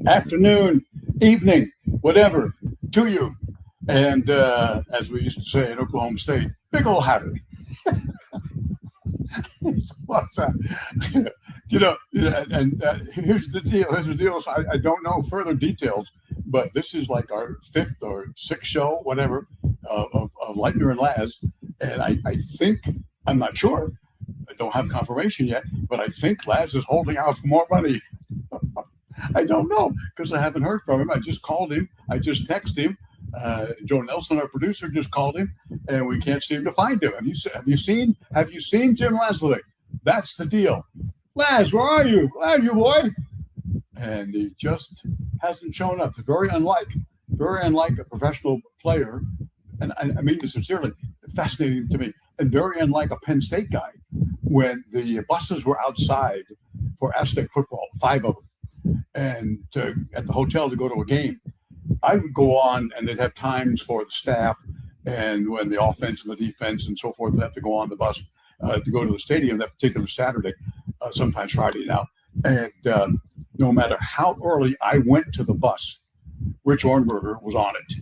afternoon, evening, whatever, to you. And as we used to say in Oklahoma State, big old howdy. What's that? Here's the deal. I don't know further details, but this is like our fifth or sixth show, whatever, of Leitner and Laz. And I think, I'm not sure, I don't have confirmation yet, but I think Laz is holding out for more money. I don't know because I haven't heard from him. I just called him. I just texted him. Joe Nelson, our producer, just called him, and we can't seem to find him. Have you seen Jim Laslavic? That's the deal. Laz, where are you? Where are you, boy? And he just hasn't shown up. It's very unlike a professional player, and I mean this sincerely, fascinating to me, and very unlike a Penn State guy. When the buses were outside for Aztec football, 5 of them, and at the hotel to go to a game, I would go on, and they'd have times for the staff, and when the offense and the defense and so forth would have to go on the bus to go to the stadium that particular Saturday, sometimes Friday now. And no matter how early I went to the bus, Rich Ornberger was on it.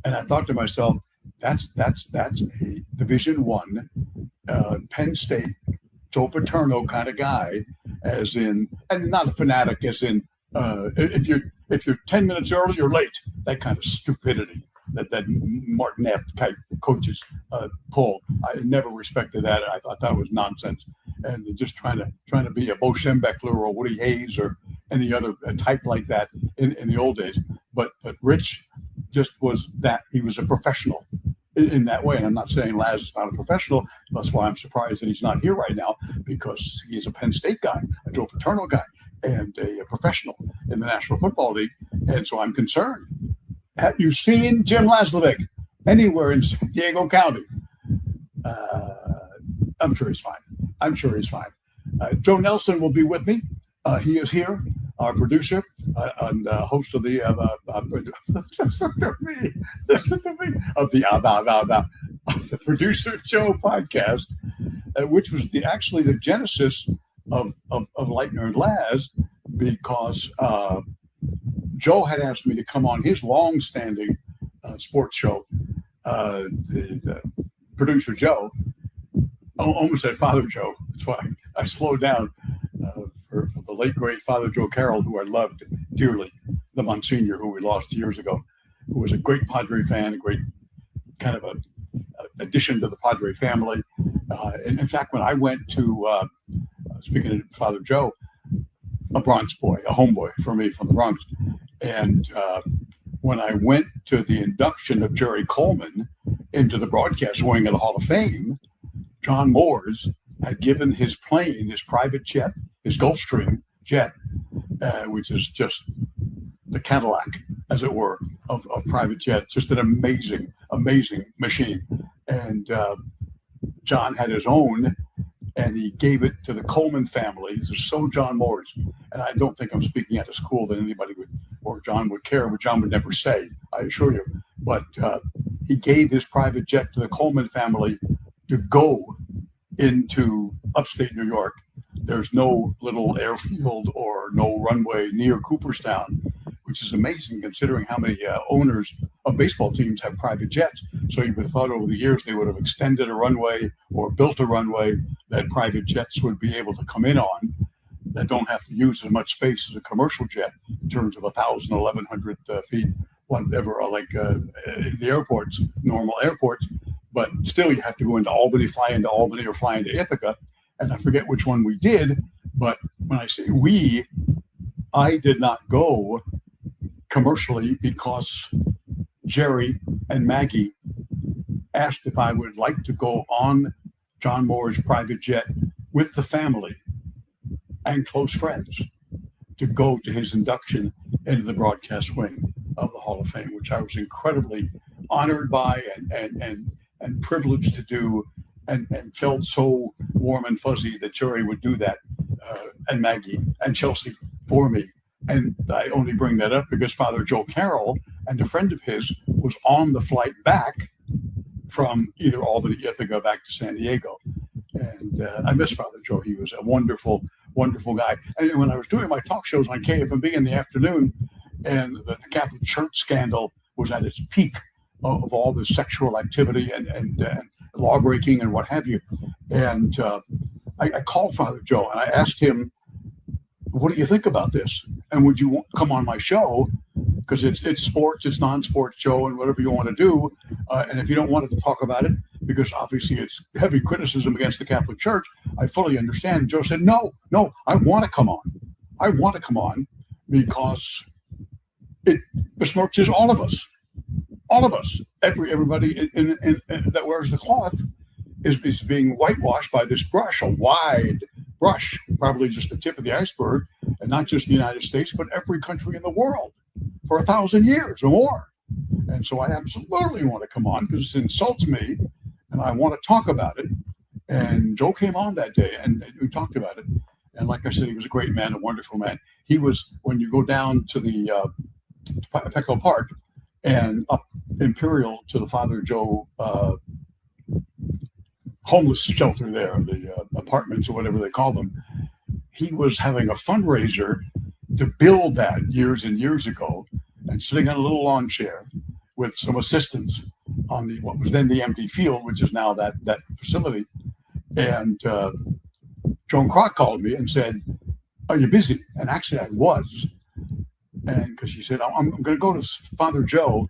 And I thought to myself, that's a Division I Penn State Joe Paterno kind of guy, as in, and not a fanatic, as in if you're 10 minutes early or late, that kind of stupidity that Martinet type coaches pull. I never respected that. I thought that was nonsense, and just trying to be a Bo Schembechler or Woody Hayes or any other type like that in the old days. But Rich just was that. He was a professional in that way. And I'm not saying Laz is not a professional. That's why I'm surprised that he's not here right now, because he's a Penn State guy, a Joe Paterno guy, and a professional in the National Football League. And so I'm concerned. Have you seen Jim Laslavic anywhere in San Diego County? I'm sure he's fine. Joe Nelson will be with me. He is here, our producer and host of the listen to me of the Producer Joe podcast, which was actually the genesis of Leitner and Laz, because Joe had asked me to come on his long-standing sports show. The producer Joe, almost said Father Joe. That's why I slowed down for the late great Father Joe Carroll, who I loved dearly, the Monsignor who we lost years ago, who was a great Padre fan, a great kind of a addition to the Padre family. And in fact, when I went to, speaking of Father Joe, a Bronx boy, a homeboy for me from the Bronx, and when I went to the induction of Jerry Coleman into the broadcast wing of the Hall of Fame, John Moores had given his plane, his private jet, his Gulfstream jet, which is just the Cadillac, as it were, of private jets. Just an amazing, amazing machine. And John had his own, and he gave it to the Coleman family. This is so John Moores. And I don't think I'm speaking at a school that anybody would, or John would care, but John would never say, I assure you. But he gave his private jet to the Coleman family to go into upstate New York. There's no little airfield or no runway near Cooperstown, which is amazing considering how many owners of baseball teams have private jets. So you would have thought over the years they would have extended a runway or built a runway that private jets would be able to come in on, that don't have to use as much space as a commercial jet in terms of 1,000, 1,100 feet, whatever, like the airports, normal airports. But still, you have to go into Albany, fly into Albany, or fly into Ithaca. And I forget which one we did. But when I say we, I did not go commercially because Jerry and Maggie asked if I would like to go on John Moore's private jet with the family and close friends to go to his induction into the broadcast wing of the Hall of Fame, which I was incredibly honored by and privileged to do, and felt so warm and fuzzy that Jerry would do that, and Maggie and Chelsea for me. And I only bring that up because Father Joe Carroll and a friend of his was on the flight back from either Albany, Ithaca, back to San Diego. And I miss Father Joe. He was a wonderful, wonderful guy. And when I was doing my talk shows on KFMB in the afternoon, and the Catholic Church scandal was at its peak of all this sexual activity and law breaking and what have you, and I called Father Joe and I asked him, what do you think about this? And would you come on my show? Because it's sports, it's non-sports show, and whatever you want to do. And if you don't want to talk about it, because obviously it's heavy criticism against the Catholic Church, I fully understand. And Joe said, no, I want to come on. I want to come on because it besmirches all of us. All of us. Everybody in that wears the cloth is being whitewashed by this brush, a wide brush, probably just the tip of the iceberg, and not just the United States, but every country in the world for 1,000 years or more. And so I absolutely want to come on because it insults me, and I want to talk about it. And Joe came on that day, and we talked about it. And like I said, he was a great man, a wonderful man. He was, when you go down to the Petco Park and up Imperial to the Father Joe homeless shelter there, the apartments or whatever they call them, he was having a fundraiser to build that years and years ago, and sitting on a little lawn chair with some assistants on the what was then the empty field, which is now that facility. And Joan Kroc called me and said, "Are you busy?" And actually, I was, and because she said, "I'm going to go to Father Joe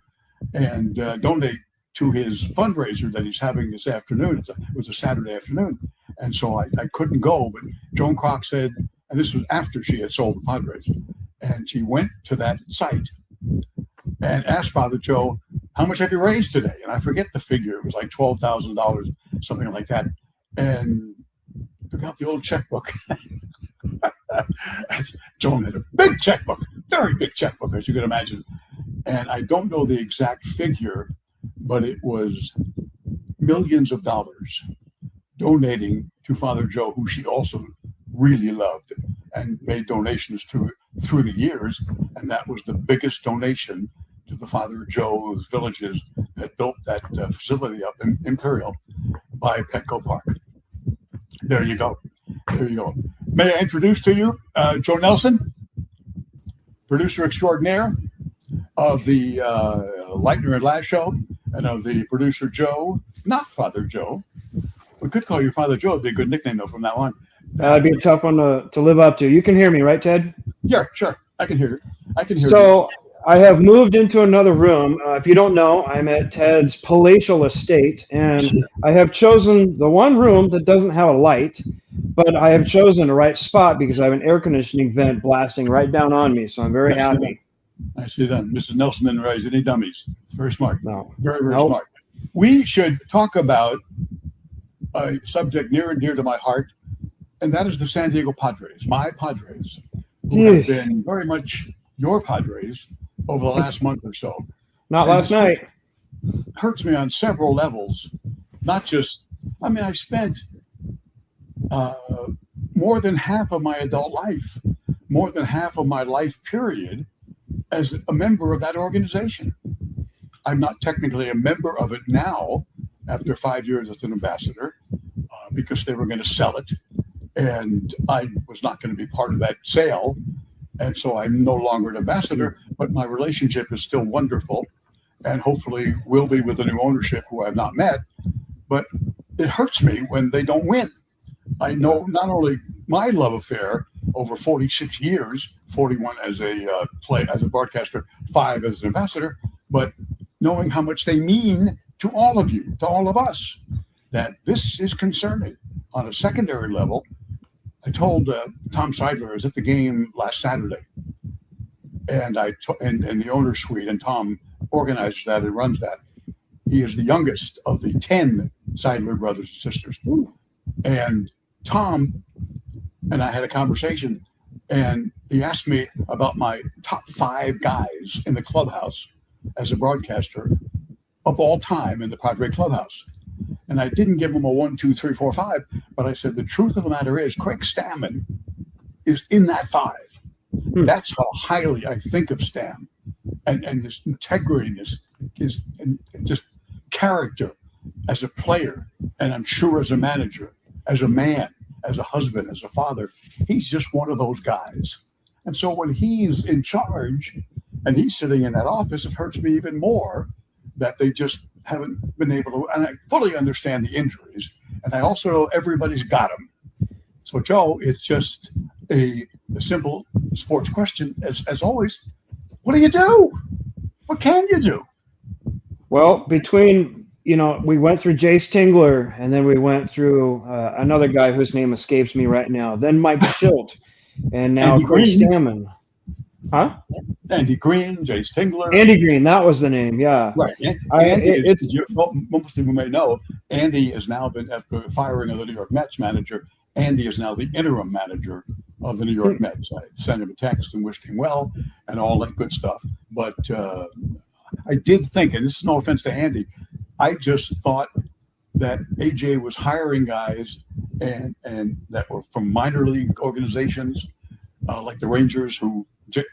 and donate to his fundraiser that he's having this afternoon." It was a Saturday afternoon, and so I couldn't go. But Joan Kroc said, and this was after she had sold the Padres, and she went to that site and asked Father Joe, "How much have you raised today?" And I forget the figure. It was like $12,000, something like that. And took out the old checkbook. Joan had a big checkbook, very big checkbook, as you can imagine. And I don't know the exact figure, but it was millions of dollars donating to Father Joe, who she also really loved and made donations to through the years. And that was the biggest donation to the Father Joe's villages that built that facility up in Imperial by Petco Park. There you go. There you go. May I introduce to you Joe Nelson, producer extraordinaire of the Leitner and Last show, and of the producer Joe, not Father Joe. We could call you Father Joe. It'd be a good nickname, though, from now on. That'd be a tough one to live up to. You can hear me, right, Ted? Yeah, sure. I can hear you. I can hear you. So I have moved into another room. If you don't know, I'm at Ted's palatial estate, and I have chosen the one room that doesn't have a light, but I have chosen the right spot because I have an air conditioning vent blasting right down on me, so I'm very happy. Nicely done. Mrs. Nelson didn't raise any dummies. Very smart. No. Very, very smart. We should talk about a subject near and dear to my heart, and that is the San Diego Padres, my Padres, who have been very much your Padres over the last month or so. Not last night. Hurts me on several levels. Not just, I mean, I spent more than half of my adult life, more than half of my life period, as a member of that organization. I'm not technically a member of it now, after 5 years as an ambassador, because they were going to sell it, and I was not going to be part of that sale. And so I'm no longer an ambassador, but my relationship is still wonderful, and hopefully will be with the new ownership who I've not met. But it hurts me when they don't win. I know not only my love affair over 46 years, 41 as a broadcaster, 5 as an ambassador, but knowing how much they mean to all of you, to all of us, that this is concerning. On a secondary level, I told Tom Seidler, I was at the game last Saturday, and in the owner's suite, and Tom organizes that and runs that. He is the youngest of the 10 Seidler brothers and sisters. And Tom and I had a conversation, and he asked me about my top 5 guys in the clubhouse as a broadcaster of all time in the Padre clubhouse. And I didn't give him a 1, 2, 3, 4, 5, but I said, the truth of the matter is Craig Stammen is in that 5. That's how highly I think of Stam, and his integrity, his just character as a player, and I'm sure as a manager, as a man, as a husband, as a father. He's just one of those guys. And so when he's in charge and he's sitting in that office, it hurts me even more that they just haven't been able to. And I fully understand the injuries. And I also know everybody's got them. So, Joe, it's just a simple sports question. As always, what do you do? What can you do? Well, between, we went through Jace Tingler, and then we went through another guy whose name escapes me right now, then Mike Schilt, and now Andy Chris Green. Stammen. Huh? Andy Green, Jace Tingler. Andy Green, that was the name, yeah. Right. Most people may know, Andy has now been, after firing of the New York Mets manager, Andy is now the interim manager of the New York Mets. I sent him a text and wished him well and all that good stuff. But I did think, and this is no offense to Andy, I just thought that AJ was hiring guys and that were from minor league organizations like the Rangers, who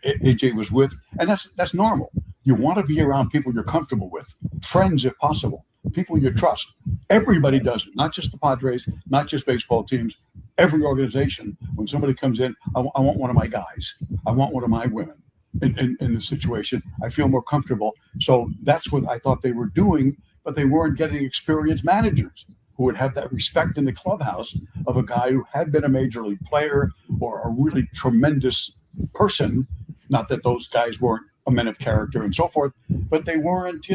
AJ was with, and that's normal. You want to be around people you're comfortable with, friends if possible, people you trust. Everybody does it, not just the Padres, not just baseball teams. Every organization, when somebody comes in, I want one of my guys. I want one of my women in the situation. I feel more comfortable. So that's what I thought they were doing, but they weren't getting experienced managers who would have that respect in the clubhouse of a guy who had been a major league player or a really tremendous person. Not that those guys weren't a men of character and so forth, but they weren't,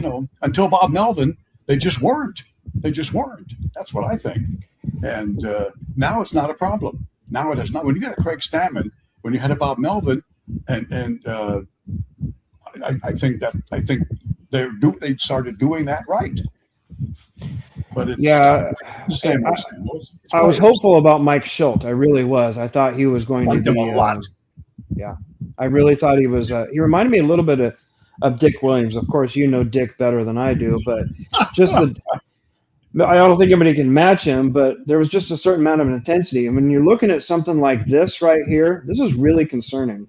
until Bob Melvin, they just weren't. They just weren't. That's what I think. And now it's not a problem. Now it is not. When you got a Craig Stammen, when you had a Bob Melvin, and I think they started doing that right. But it's the same. I was hopeful about Mike Schilt. I really was. I thought he was going to be a lot. Yeah, I really thought he was. He reminded me a little bit of Dick Williams. Of course, you know Dick better than I do, but just I don't think anybody can match him, but there was just a certain amount of intensity. And when you're looking at something like this right here, this is really concerning.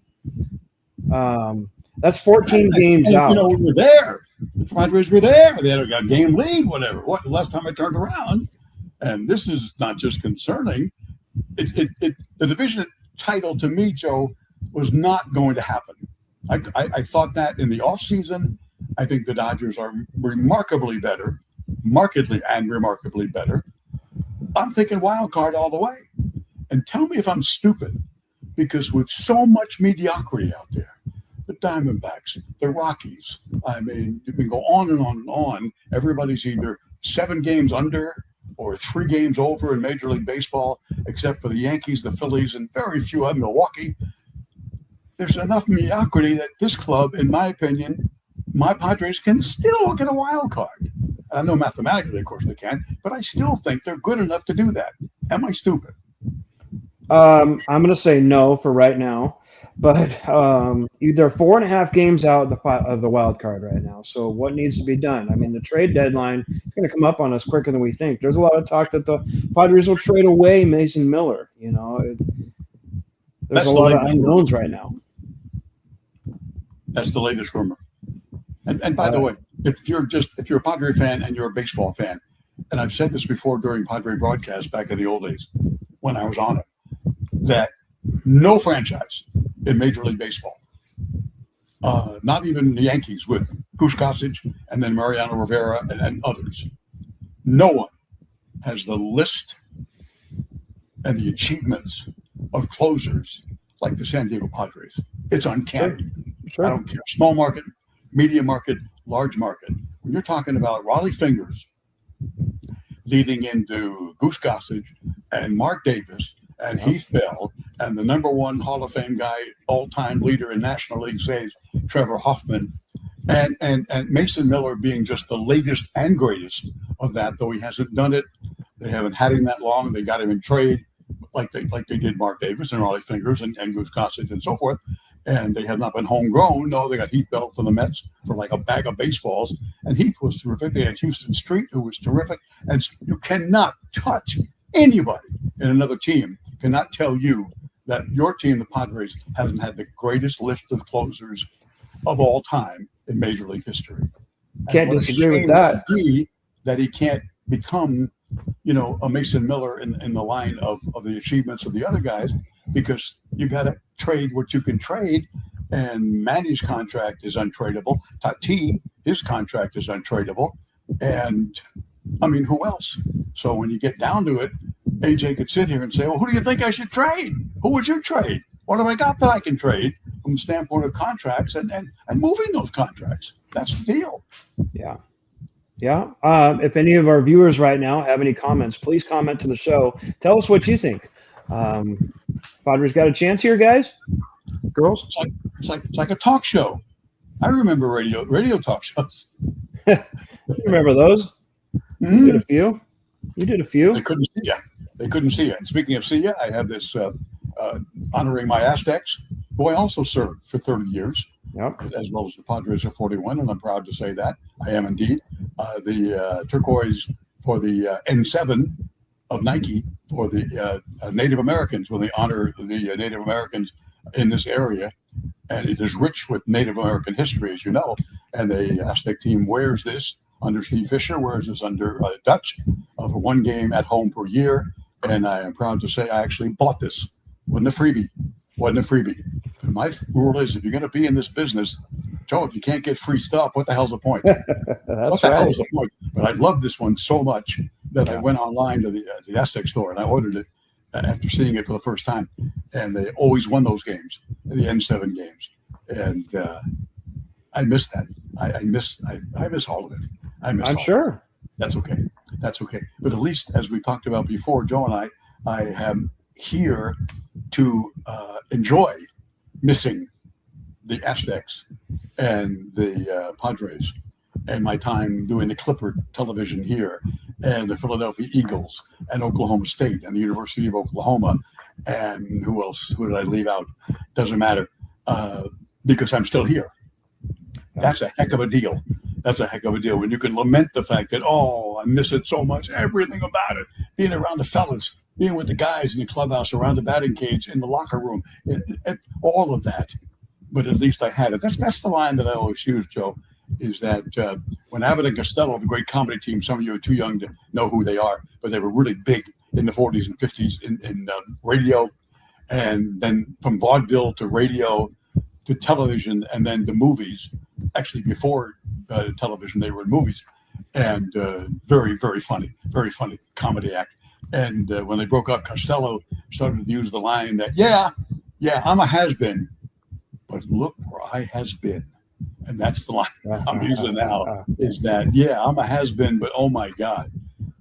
That's 14 games out. We were there. The Padres were there. They had a game lead, whatever. The last time I turned around, and this is not just concerning. The division title to me, Joe, was not going to happen. I thought that in the offseason. I think the Dodgers are remarkably better. Markedly and remarkably better. I'm thinking wild card all the way. And tell me if I'm stupid, because with so much mediocrity out there, the Diamondbacks, the Rockies, I mean, you can go on and on and on. Everybody's either 7 games under or 3 games over in Major League Baseball, except for the Yankees, the Phillies, and very few of Milwaukee. There's enough mediocrity that this club, in my opinion, my Padres can still get a wild card. I know mathematically, of course, they can, but I still think they're good enough to do that. Am I stupid? I'm going to say no for right now, but they're 4.5 games out of the wild card right now. So what needs to be done? I mean, the trade deadline is going to come up on us quicker than we think. There's a lot of talk that the Padres will trade away Mason Miller. There's a lot of unknowns right now. That's the latest rumor. And by the way, if you're a Padre fan and you're a baseball fan, and I've said this before during Padre broadcasts back in the old days when I was on it, that no franchise in Major League Baseball, not even the Yankees with Goose Gossage and then Mariano Rivera and others, no one has the list and the achievements of closers like the San Diego Padres. It's uncanny. Sure. I don't care. Small market, medium market, large market. When you're talking about Raleigh Fingers leading into Goose Gossage and Mark Davis and Heath Bell and the #1 Hall of Fame guy, all-time leader in National League saves, Trevor Hoffman, and Mason Miller being just the latest and greatest of that, though he hasn't done it. They haven't had him that long. They got him in trade like they did Mark Davis and Raleigh Fingers and Goose Gossage and so forth. And they have not been homegrown. No, they got Heath Bell from the Mets for like a bag of baseballs. And Heath was terrific. They had Houston Street, who was terrific. And you cannot touch anybody in another team, cannot tell you that your team, the Padres, hasn't had the greatest list of closers of all time in Major League history. Can't disagree with that. That he can't become a Mason Miller in the line of the achievements of the other guys, because you got to trade what you can trade. And Manny's contract is untradeable. Tati, his contract is untradeable. And I mean, who else? So when you get down to it, AJ could sit here and say, well, who do you think I should trade? Who would you trade? What have I got that I can trade from the standpoint of contracts and moving those contracts? That's the deal. Yeah. Yeah. If any of our viewers right now have any comments, please comment to the show. Tell us what you think. Padres got a chance here, guys? Girls? It's like a talk show. I remember radio talk shows. You remember those? Mm-hmm. You did a few. You did a few. They couldn't see you. They couldn't see you. And speaking of see you, I have this honoring my Aztecs, who I also served for 30 years, yep, as well as the Padres are 41, and I'm proud to say that. I am indeed. The turquoise for the N7 of Nike for the Native Americans, when they honor the Native Americans in this area. And it is rich with Native American history, as you know. And the Aztec team wears this under Steve Fisher, wears this under Dutch for one game at home per year. And I am proud to say I actually bought this. Wasn't a freebie. But my rule is, if you're going to be in this business, Joe, if you can't get free stuff, what the hell's the point? What the hell is the point? But I love this one so much that I went online to the Aztec store and I ordered it after seeing it for the first time. And they always won those games, the N7 games. And I miss that. I miss all of it. I'm sure. That's okay. But at least, as we talked about before, Joe and I am here to enjoy missing the Aztecs and the Padres, and my time doing the Clipper television here, and the Philadelphia Eagles, and Oklahoma State, and the University of Oklahoma, and who else? Who did I leave out? Doesn't matter, because I'm still here. That's a heck of a deal. When you can lament the fact that, I miss it so much, everything about it, being around the fellas, being with the guys in the clubhouse, around the batting cage, in the locker room, and all of that. But at least I had it. That's the line that I always use, Joe, is that when Abbott and Costello, the great comedy team, some of you are too young to know who they are, but they were really big in the 40s and 50s in radio, and then from vaudeville to radio to television, and then the movies. Actually, before television, they were in movies, and very, very funny comedy act. And when they broke up, Costello started to use the line that, yeah, I'm a has-been, but look where I has been. And that's the line I'm using now, is that, yeah, I'm a has-been, but oh my God,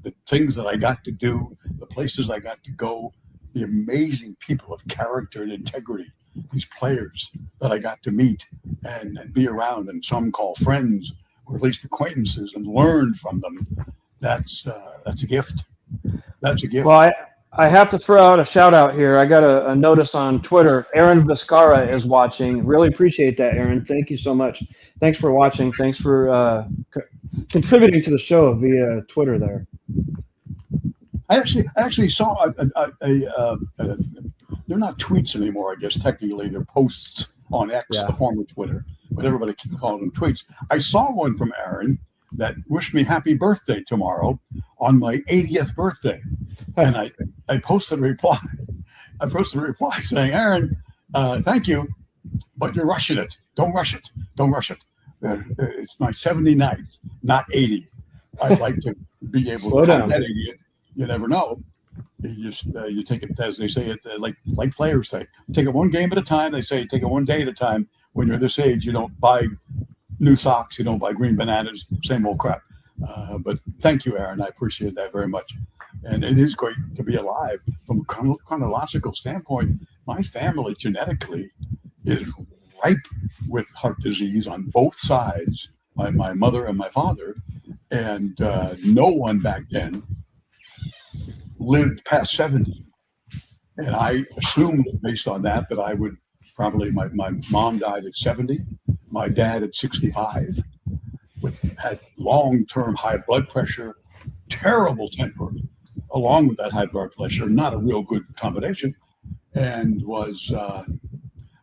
the things that I got to do, the places I got to go, the amazing people of character and integrity, these players that I got to meet and be around, and some call friends, or at least acquaintances, and learn from them. That's a gift. That's a gift. Well, I have to throw out a shout out here. I got a notice on Twitter. Aaron Viscara is watching. Really appreciate that, Aaron. Thank you so much. Thanks for watching. Thanks for contributing to the show via Twitter there. I actually saw they're not tweets anymore, I guess, technically. They're posts on X, the former Twitter, but everybody keeps calling them tweets. I saw one from Aaron that wished me happy birthday tomorrow on my 80th birthday. And I posted a reply. Saying, Aaron, thank you, but you're rushing it. Don't rush it. It's my 79th, not 80. I'd like to be able to have that 80th. You never know. You take it, as they say it, like players say, take it one game at a time. They say take it one day at a time. When you're this age, you don't buy new socks, you don't buy green bananas, same old crap. But thank you, Aaron. I appreciate that very much. And it is great to be alive. From a chronological standpoint, my family genetically is ripe with heart disease on both sides, my mother and my father. And no one back then lived past 70. And I assumed, based on that I would probably, my mom died at 70, my dad at 65, had long-term high blood pressure, terrible temper, along with that high blood pressure, not a real good combination, and was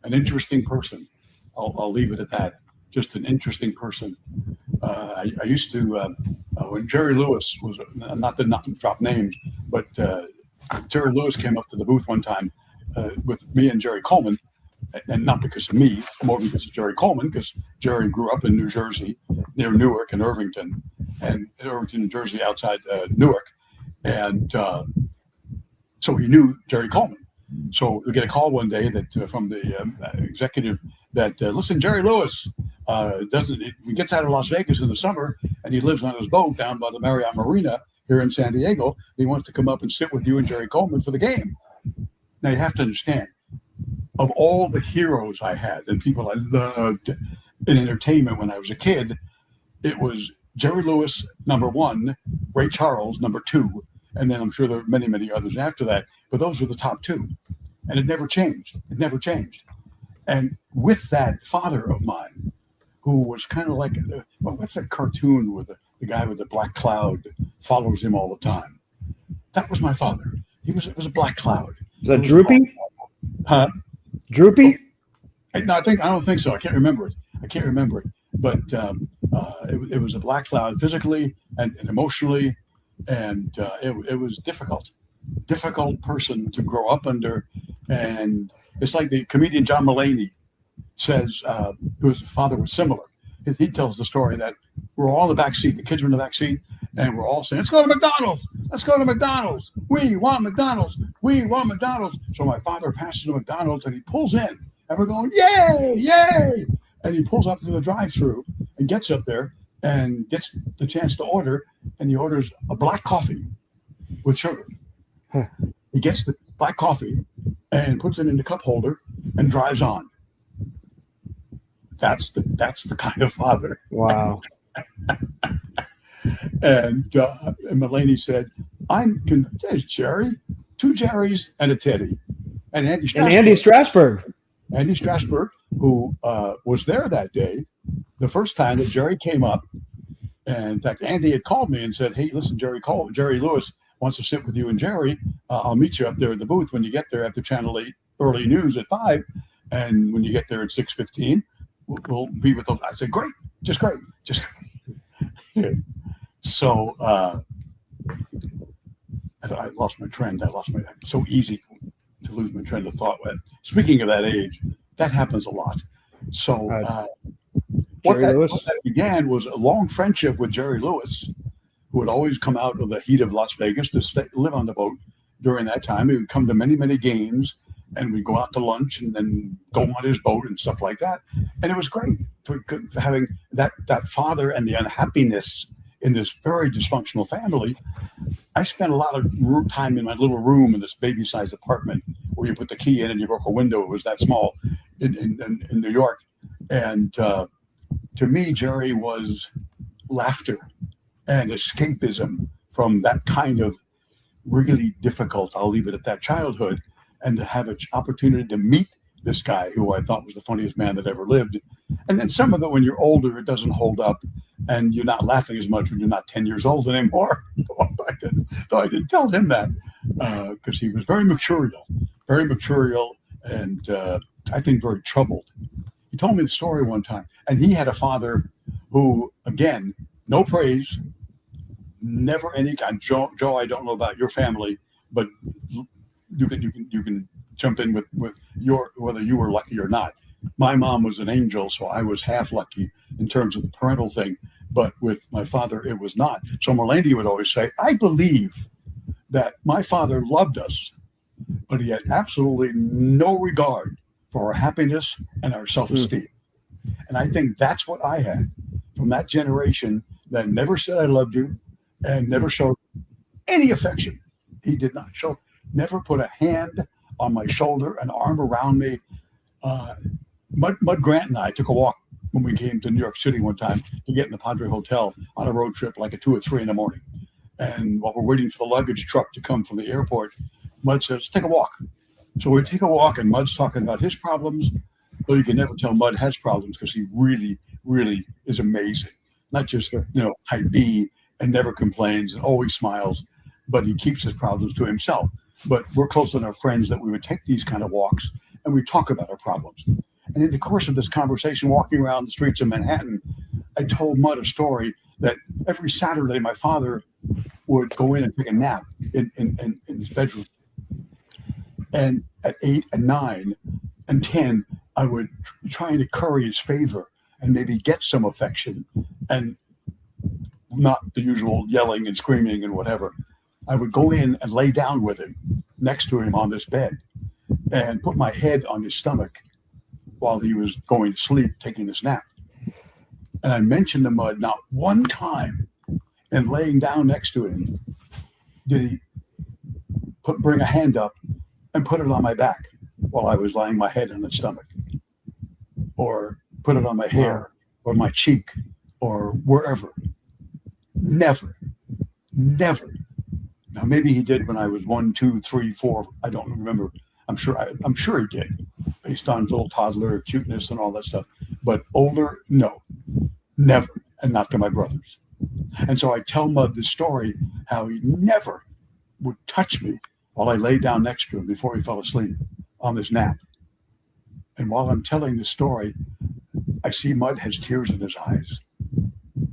an interesting person. I'll leave it at that. Just an interesting person. I used to when Jerry Lewis was, not to not drop names, but Jerry Lewis came up to the booth one time with me and Jerry Coleman, and not because of me, more because of Jerry Coleman, because Jerry grew up in New Jersey, near Newark and Irvington, New Jersey, outside Newark, and so he knew Jerry Coleman. So we get a call one day that from the executive that listen, Jerry Lewis he gets out of Las Vegas in the summer and he lives on his boat down by the Marriott Marina here in San Diego. He wants to come up and sit with you and Jerry Coleman for the game. Now you have to understand, of all the heroes I had and people I loved in entertainment when I was a kid, it was Jerry Lewis, number one, Ray Charles, number two, and then I'm sure there are many, many others after that, but those were the top two. And it never changed. It never changed. And with that father of mine, who was kind of like, what's that cartoon with the guy with the black cloud that follows him all the time? That was my father. It was a black cloud. Is that Droopy? Huh? Droopy? No, I don't think so. I can't remember it. But it was a black cloud physically and emotionally, and it was difficult person to grow up under. And it's like the comedian John Mulaney says, whose father was similar. He tells the story that we're all in the back seat. The kids were in the back seat, and we're all saying, "Let's go to McDonald's. Let's go to McDonald's. We want McDonald's. We want McDonald's." So my father passes to McDonald's, and he pulls in, and we're going, "Yay, yay!" And he pulls up to the drive-through and gets up there and gets the chance to order, and he orders a black coffee with sugar. Huh. He gets the black coffee and puts it in the cup holder and drives on. That's the kind of father. Wow. And Mulaney said, there's Jerry, two Jerrys and a Teddy. And Andy Strasberg. Andy Strasberg, who was there that day, the first time that Jerry came up. And in fact, Andy had called me and said, "Hey, listen, Jerry Lewis wants to sit with you and Jerry. I'll meet you up there at the booth when you get there after Channel 8 early news at 5. And when you get there at 6:15, we'll be with them." I said, great. So I lost my trend. It's so easy to lose my trend of thought. Speaking of that age, that happens a lot. So what that began was a long friendship with Jerry Lewis, who would always come out of the heat of Las Vegas to live on the boat during that time. He would come to many, many games, and we'd go out to lunch and then go on his boat and stuff like that. And it was great for having that father and the unhappiness in this very dysfunctional family. I spent a lot of time in my little room in this baby-sized apartment where you put the key in and you broke a window. It was that small in New York. And to me, Jerry was laughter and escapism from that kind of really difficult, I'll leave it at that, childhood, and to have an opportunity to meet this guy who I thought was the funniest man that ever lived. And then some of it, when you're older, it doesn't hold up, and you're not laughing as much when you're not 10 years old anymore. Though I didn't tell him that, because he was very mercurial, and I think very troubled. He told me the story one time, and he had a father who, again, no praise, never any kind. Joe, I don't know about your family, but you can jump in with your, whether you were lucky or not. My mom was an angel, so I was half lucky in terms of the parental thing, but with my father, it was not. So Mulaney would always say, I believe that my father loved us, but he had absolutely no regard for our happiness and our self-esteem. And I think that's what I had from that generation that never said I loved you and never showed any affection. He did not show, never put a hand on my shoulder, an arm around me. Mud Grant and I took a walk when we came to New York City one time to get in the Padre Hotel on a road trip, like at 2 or 3 in the morning. And while we're waiting for the luggage truck to come from the airport, Mud says, take a walk. So we take a walk, and Mud's talking about his problems, though you can never tell Mud has problems because he really, really is amazing. Not just, type B and never complains and always smiles, but he keeps his problems to himself. But we're close enough friends that we would take these kind of walks and we talk about our problems. And in the course of this conversation, walking around the streets of Manhattan, I told Mud a story that every Saturday, my father would go in and take a nap in his bedroom. And at 8 and 9 and 10, I would try to curry his favor and maybe get some affection, and not the usual yelling and screaming and whatever. I would go in and lay down with him, next to him on this bed, and put my head on his stomach while he was going to sleep, taking this nap. And I mentioned to Mud not one time in laying down next to him did he bring a hand up and put it on my back while I was laying my head on his stomach, or put it on my hair or my cheek or wherever. Never. Now maybe he did when I was 1, 2, 3, 4. I don't remember. I'm sure he did, based on little toddler cuteness and all that stuff. But older, no, never, and not to my brothers. And so I tell Mud this story, how he never would touch me while I lay down next to him before he fell asleep on this nap. And while I'm telling this story, I see Mud has tears in his eyes.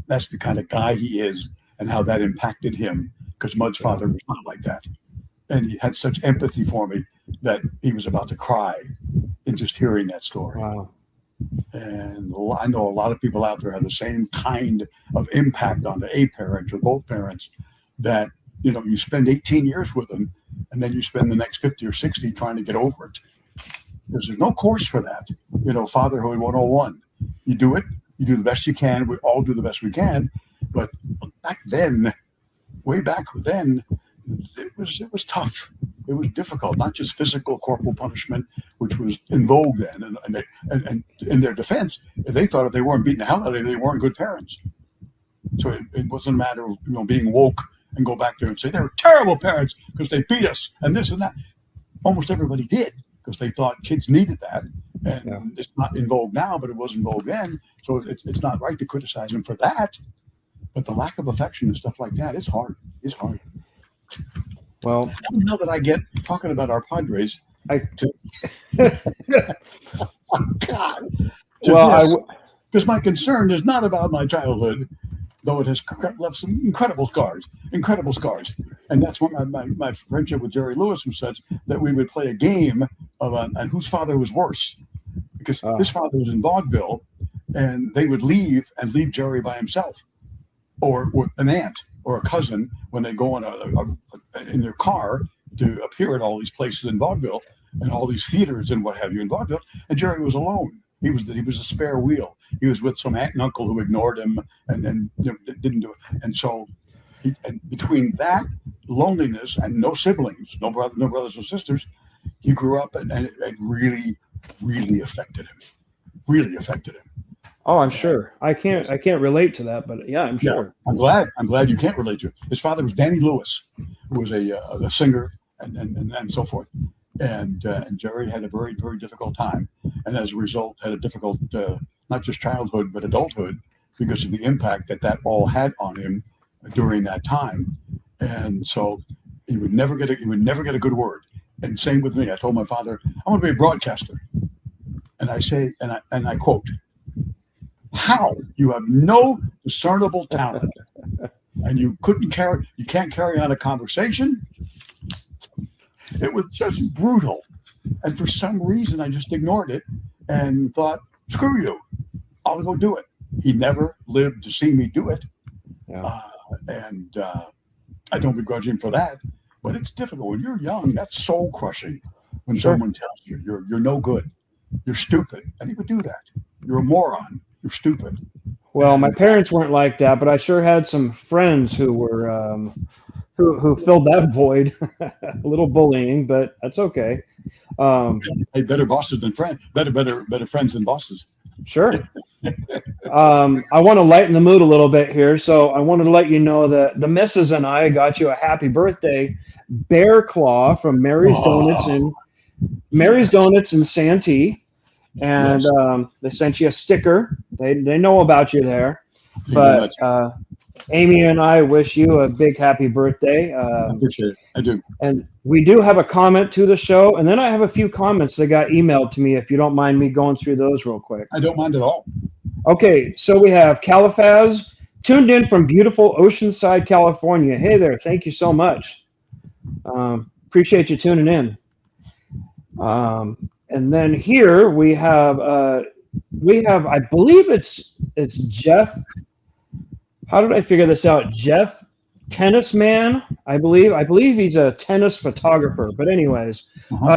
That's the kind of guy he is, and how that impacted him, because Mud's father was not like that. And he had such empathy for me that he was about to cry in just hearing that story. Wow. And I know a lot of people out there have the same kind of impact on a parent or both parents, that, you know, you spend 18 years with them and then you spend the next 50 or 60 trying to get over it. Because there's no course for that. You know, Fatherhood 101. You do it, you do the best you can. We all do the best we can. But back then, way back then, it was tough. It was difficult, not just physical corporal punishment, which was in vogue then. And in their defense, they thought if they weren't beating the hell out of you, they weren't good parents. So it wasn't a matter of, you know, being woke and go back there and say they were terrible parents because they beat us and this and that. Almost everybody did, because they thought kids needed that. And It's not in vogue now, but it was in vogue then. So it's not right to criticize them for that. But the lack of affection and stuff like that, it's hard. It's hard. Well, I don't know that I get talking about our Padres. Oh, God. Because my concern is not about my childhood, though it has left some incredible scars. And that's what my friendship with Jerry Lewis was such, that we would play a game of whose father was worse. Because his father was in vaudeville, and they would leave Jerry by himself, or with an aunt or a cousin when they go in their car to appear at all these places in vaudeville and all these theaters and what have you in vaudeville. And Jerry was alone. He was a spare wheel. He was with some aunt and uncle who ignored him and you know, didn't do it. And so, and between that loneliness and no siblings, no brothers or sisters, he grew up and it really, really affected him. Oh, I'm sure. I can't relate to that, but yeah, I'm sure. Yeah, I'm glad you can't relate to it. His father was Danny Lewis, who was a singer and so forth. And Jerry had a very, very difficult time, and as a result had a difficult not just childhood but adulthood, because of the impact that all had on him during that time. And so he would never get a good word. And same with me. I told my father, I want to be a broadcaster. And I say, and I quote, "How? You have no discernible talent, and you can't carry on a conversation?" It was just brutal. And for some reason, I just ignored it and thought, screw you, I'll go do it. He never lived to see me do it. Yeah. And I don't begrudge him for that. But it's difficult. When you're young, that's soul crushing. When someone tells you you're no good, you're stupid. And he would do that. You're a moron. You're stupid. Well, my parents weren't like that, but I sure had some friends who were who filled that void. A little bullying, but that's okay. Hey, better bosses than friends. Better friends than bosses. Sure. I want to lighten the mood a little bit here, so I wanted to let you know that the missus and I got you a happy birthday bear claw from Mary's Donuts in Santee. And they sent you a sticker. They know about you there. But Amy and I wish you a big happy birthday. I appreciate it. I do. And we do have a comment to the show. And then I have a few comments that got emailed to me, if you don't mind me going through those real quick. I don't mind at all. Okay, so we have Califaz tuned in from beautiful Oceanside, California. Hey there, thank you so much. Appreciate you tuning in. And then here we have I believe it's Jeff. How did I figure this out? Jeff Tennis Man, I believe he's a tennis photographer. But anyways,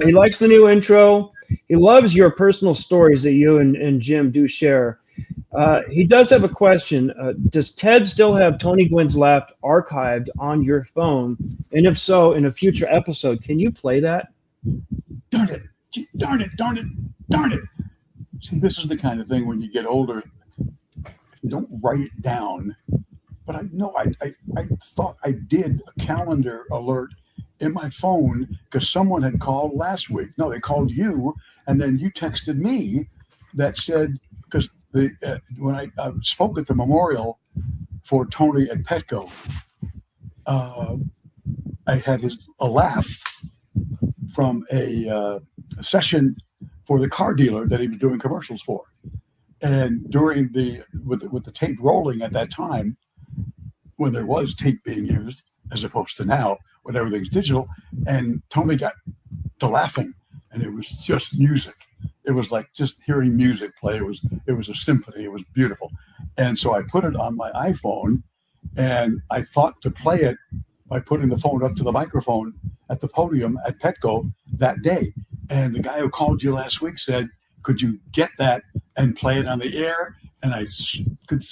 he likes the new intro. He loves your personal stories that you and Jim do share. He does have a question. Does Ted still have Tony Gwynn's Lap archived on your phone? And if so, in a future episode, can you play that? Darn it. Darn it. Darn it. Darn it. See, this is the kind of thing when you get older, if you don't write it down. But I know I thought I did a calendar alert in my phone because someone had called last week. No, they called you, and then you texted me that said, because when I spoke at the memorial for Tony at Petco, I had a laugh from a session for the car dealer that he was doing commercials for. And during with the tape rolling at that time, when there was tape being used, as opposed to now when everything's digital, and Tony got to laughing, and it was just music. It was like just hearing music play. It was a symphony. It was beautiful. And so I put it on my iPhone, and I thought to play it by putting the phone up to the microphone at the podium at Petco that day. And the guy who called you last week said, could you get that and play it on the air? And I could,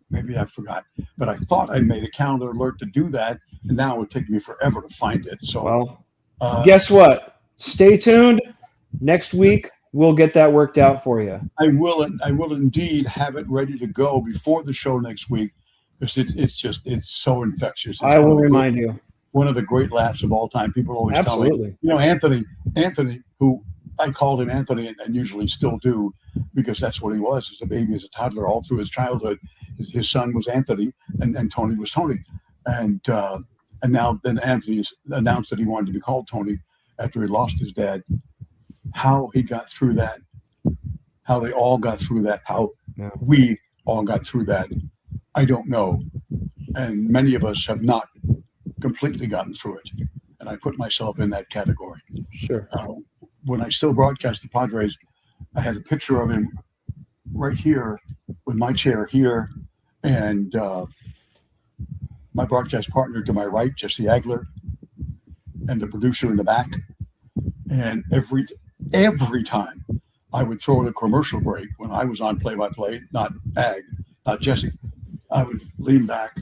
maybe I forgot, but I thought I made a calendar alert to do that. And now it would take me forever to find it. So, well, guess what? Stay tuned. Next week, we'll get that worked out for you. I will indeed have it ready to go before the show next week, because it's so infectious. I will remind you. One of the great laughs of all time. People always Absolutely. tell me, Anthony, who I called him Anthony and usually still do, because that's what he was as a baby, as a toddler, all through his childhood. His son was Anthony, and Tony was Tony. And now then Anthony's announced that he wanted to be called Tony after he lost his dad. How he got through that, how they all got through that, how we all got through that, I don't know. And many of us have not completely gotten through it. And I put myself in that category. Sure. When I still broadcast the Padres, I had a picture of him right here with my chair here, and my broadcast partner to my right, Jesse Agler, and the producer in the back. And every time I would throw in a commercial break when I was on play-by-play, not Jesse, I would lean back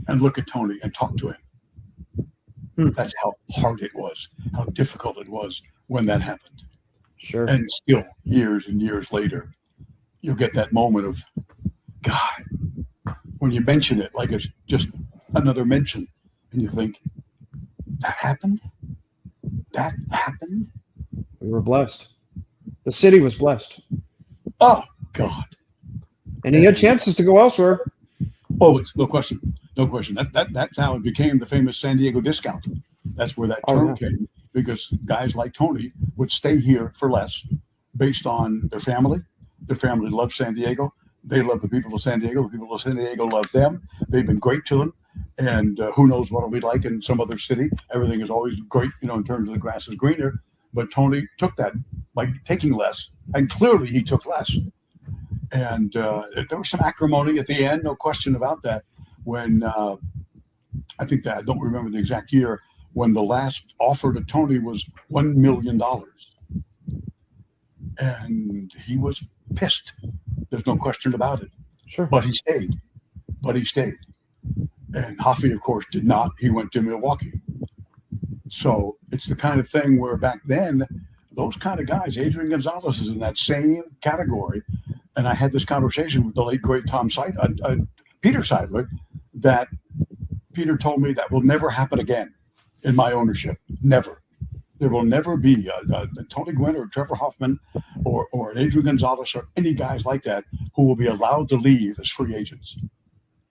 and look at Tony and talk to him. That's how hard it was, how difficult it was when that happened. Sure. And still, years and years later, you'll get that moment of, God, when you mention it like it's just another mention, and you think, that happened? That happened? We were blessed. The city was blessed. Oh, God. And he had chances to go elsewhere. Always, no question. No question. That's how it became the famous San Diego discount. That's where that term came, because guys like Tony would stay here for less based on their family. Their family loved San Diego. They love the people of San Diego. The people of San Diego love them. They've been great to them. And who knows what it'll be like in some other city. Everything is always great, in terms of the grass is greener. But Tony took that by taking less, and clearly he took less. And there was some acrimony at the end, no question about that. When I think that I don't remember the exact year, when the last offer to Tony was $1 million. And he was pissed. There's no question about it. Sure. But he stayed. And Hoffy, of course, did not. He went to Milwaukee. So it's the kind of thing where back then, those kind of guys, Adrian Gonzalez is in that same category. And I had this conversation with the late, great Peter Seidler, that Peter told me that will never happen again in my ownership. Never. There will never be a Tony Gwynn or Trevor Hoffman or an Adrian Gonzalez or any guys like that who will be allowed to leave as free agents.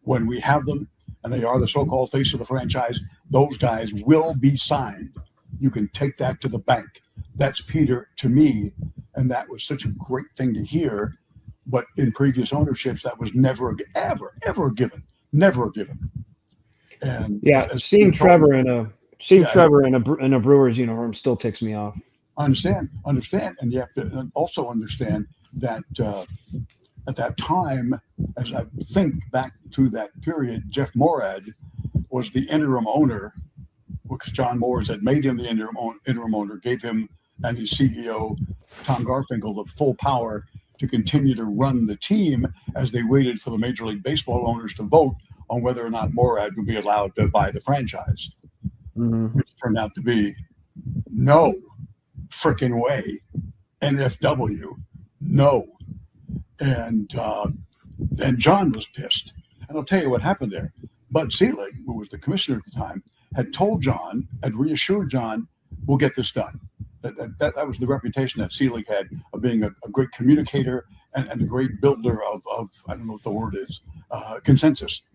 When we have them, and they are the so-called face of the franchise, those guys will be signed. You can take that to the bank. That's Peter to me, and that was such a great thing to hear. But in previous ownerships, that was never, ever, ever given. Never a given. And Yeah, seeing Trevor in a Brewers uniform still ticks me off. I understand, and you have to also understand that at that time, as I think back to that period, Jeff Morad was the interim owner, because John Moores had made him the interim owner, gave him and his CEO, Tom Garfinkel, the full power to continue to run the team as they waited for the Major League Baseball owners to vote on whether or not Morad would be allowed to buy the franchise, which turned out to be no frickin' way. NFW, no. And John was pissed. And I'll tell you what happened there. Bud Selig, who was the commissioner at the time, had told John, had reassured John, we'll get this done. That was the reputation that Selig had of being a great communicator and a great builder of I don't know what the word is, consensus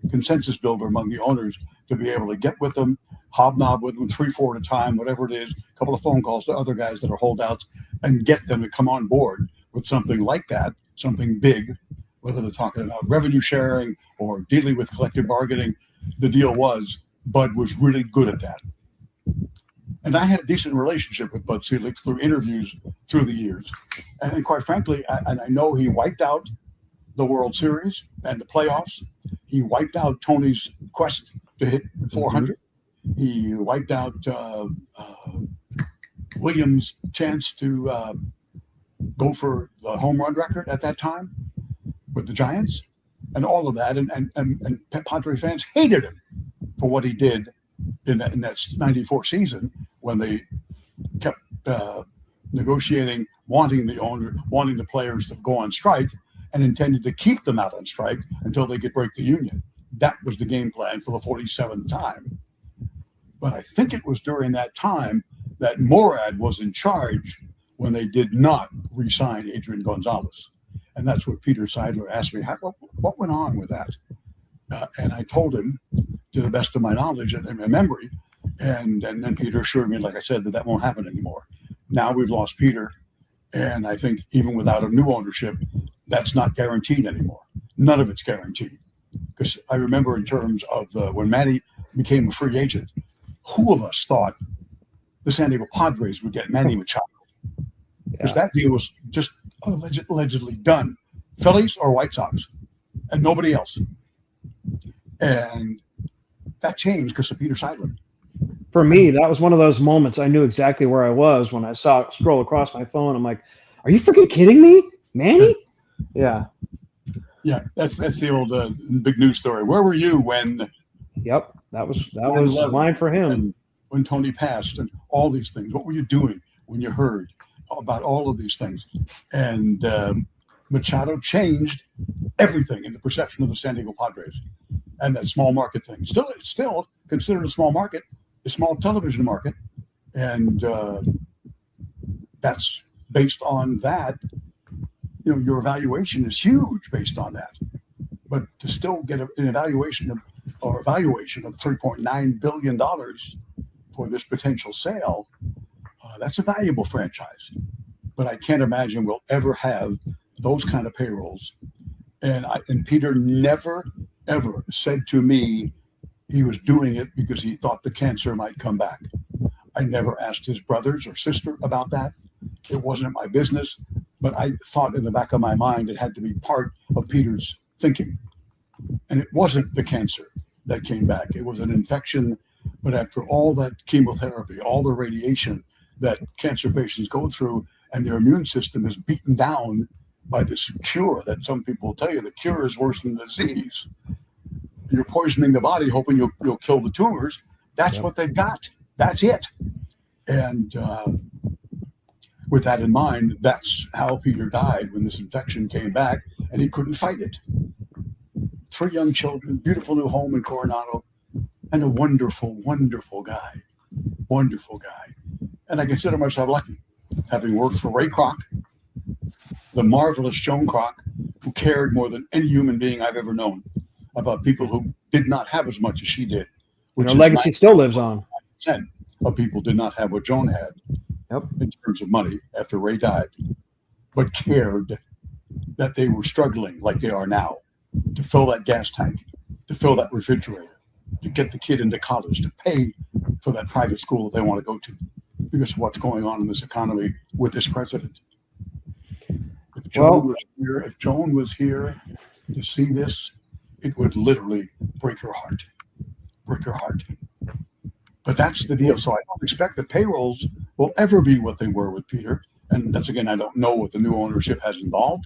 builder among the owners, to be able to get with them, hobnob with them 3-4 at a time, whatever it is, a couple of phone calls to other guys that are holdouts, and get them to come on board with something like that, something big, whether they're talking about revenue sharing or dealing with collective bargaining. The deal was Bud was really good at that. And I had a decent relationship with Bud Selig through interviews through the years. And quite frankly, I know he wiped out the World Series and the playoffs. He wiped out Tony's quest to hit 400. He wiped out Williams' chance to go for the home run record at that time with the Giants and all of that. And Padre fans hated him for what he did in that 94 season, when they kept negotiating, wanting the players to go on strike, and intended to keep them out on strike until they could break the union. That was the game plan for the 47th time. But I think it was during that time that Morad was in charge when they did not re-sign Adrian Gonzalez. And that's what Peter Seidler asked me, what went on with that? And I told him, to the best of my knowledge and my memory, and then Peter assured me, like I said, that won't happen anymore. Now we've lost Peter, and I think even without a new ownership, that's not guaranteed anymore. None of it's guaranteed. Because I remember in terms of when Manny became a free agent, who of us thought the San Diego Padres would get Manny Machado? Because that deal was just allegedly done. Phillies or White Sox, and nobody else. And that changed because of Peter Seidler. For me, that was one of those moments I knew exactly where I was when I saw it scroll across my phone. I'm like, are you freaking kidding me? Manny? Yeah. Yeah, that's the old big news story. Where were you when? Yep, that was mine for him. When Tony passed and all these things. What were you doing when you heard about all of these things? And Machado changed everything in the perception of the San Diego Padres. And that small market thing. It's still considered a small market, a small television market. And that's based on that. You know, your evaluation is huge based on that. But to still get an evaluation of $3.9 billion for this potential sale, that's a valuable franchise. But I can't imagine we'll ever have those kind of payrolls. And Peter never, ever said to me he was doing it because he thought the cancer might come back. I never asked his brothers or sister about that. It wasn't my business, but I thought in the back of my mind it had to be part of Peter's thinking. And it wasn't the cancer that came back. It was an infection. But after all that chemotherapy, all the radiation that cancer patients go through, and their immune system is beaten down by this cure that some people will tell you the cure is worse than the disease. You're poisoning the body, hoping you'll kill the tumors. That's what they've got. That's it. And with that in mind, that's how Peter died when this infection came back, and he couldn't fight it. 3 young children, beautiful new home in Coronado, and a wonderful, wonderful guy. Wonderful guy. And I consider myself lucky, having worked for Ray Kroc, the marvelous Joan Kroc, who cared more than any human being I've ever known about people who did not have as much as she did. Which her legacy still lives on. 10% of people did not have what Joan had in terms of money after Ray died, but cared that they were struggling like they are now to fill that gas tank, to fill that refrigerator, to get the kid into college, to pay for that private school that they want to go to because of what's going on in this economy with this president. If Joan was here to see this, it would literally break her heart. Break her heart. But that's the deal. So I don't expect the payrolls will ever be what they were with Peter. And that's, again, I don't know what the new ownership has involved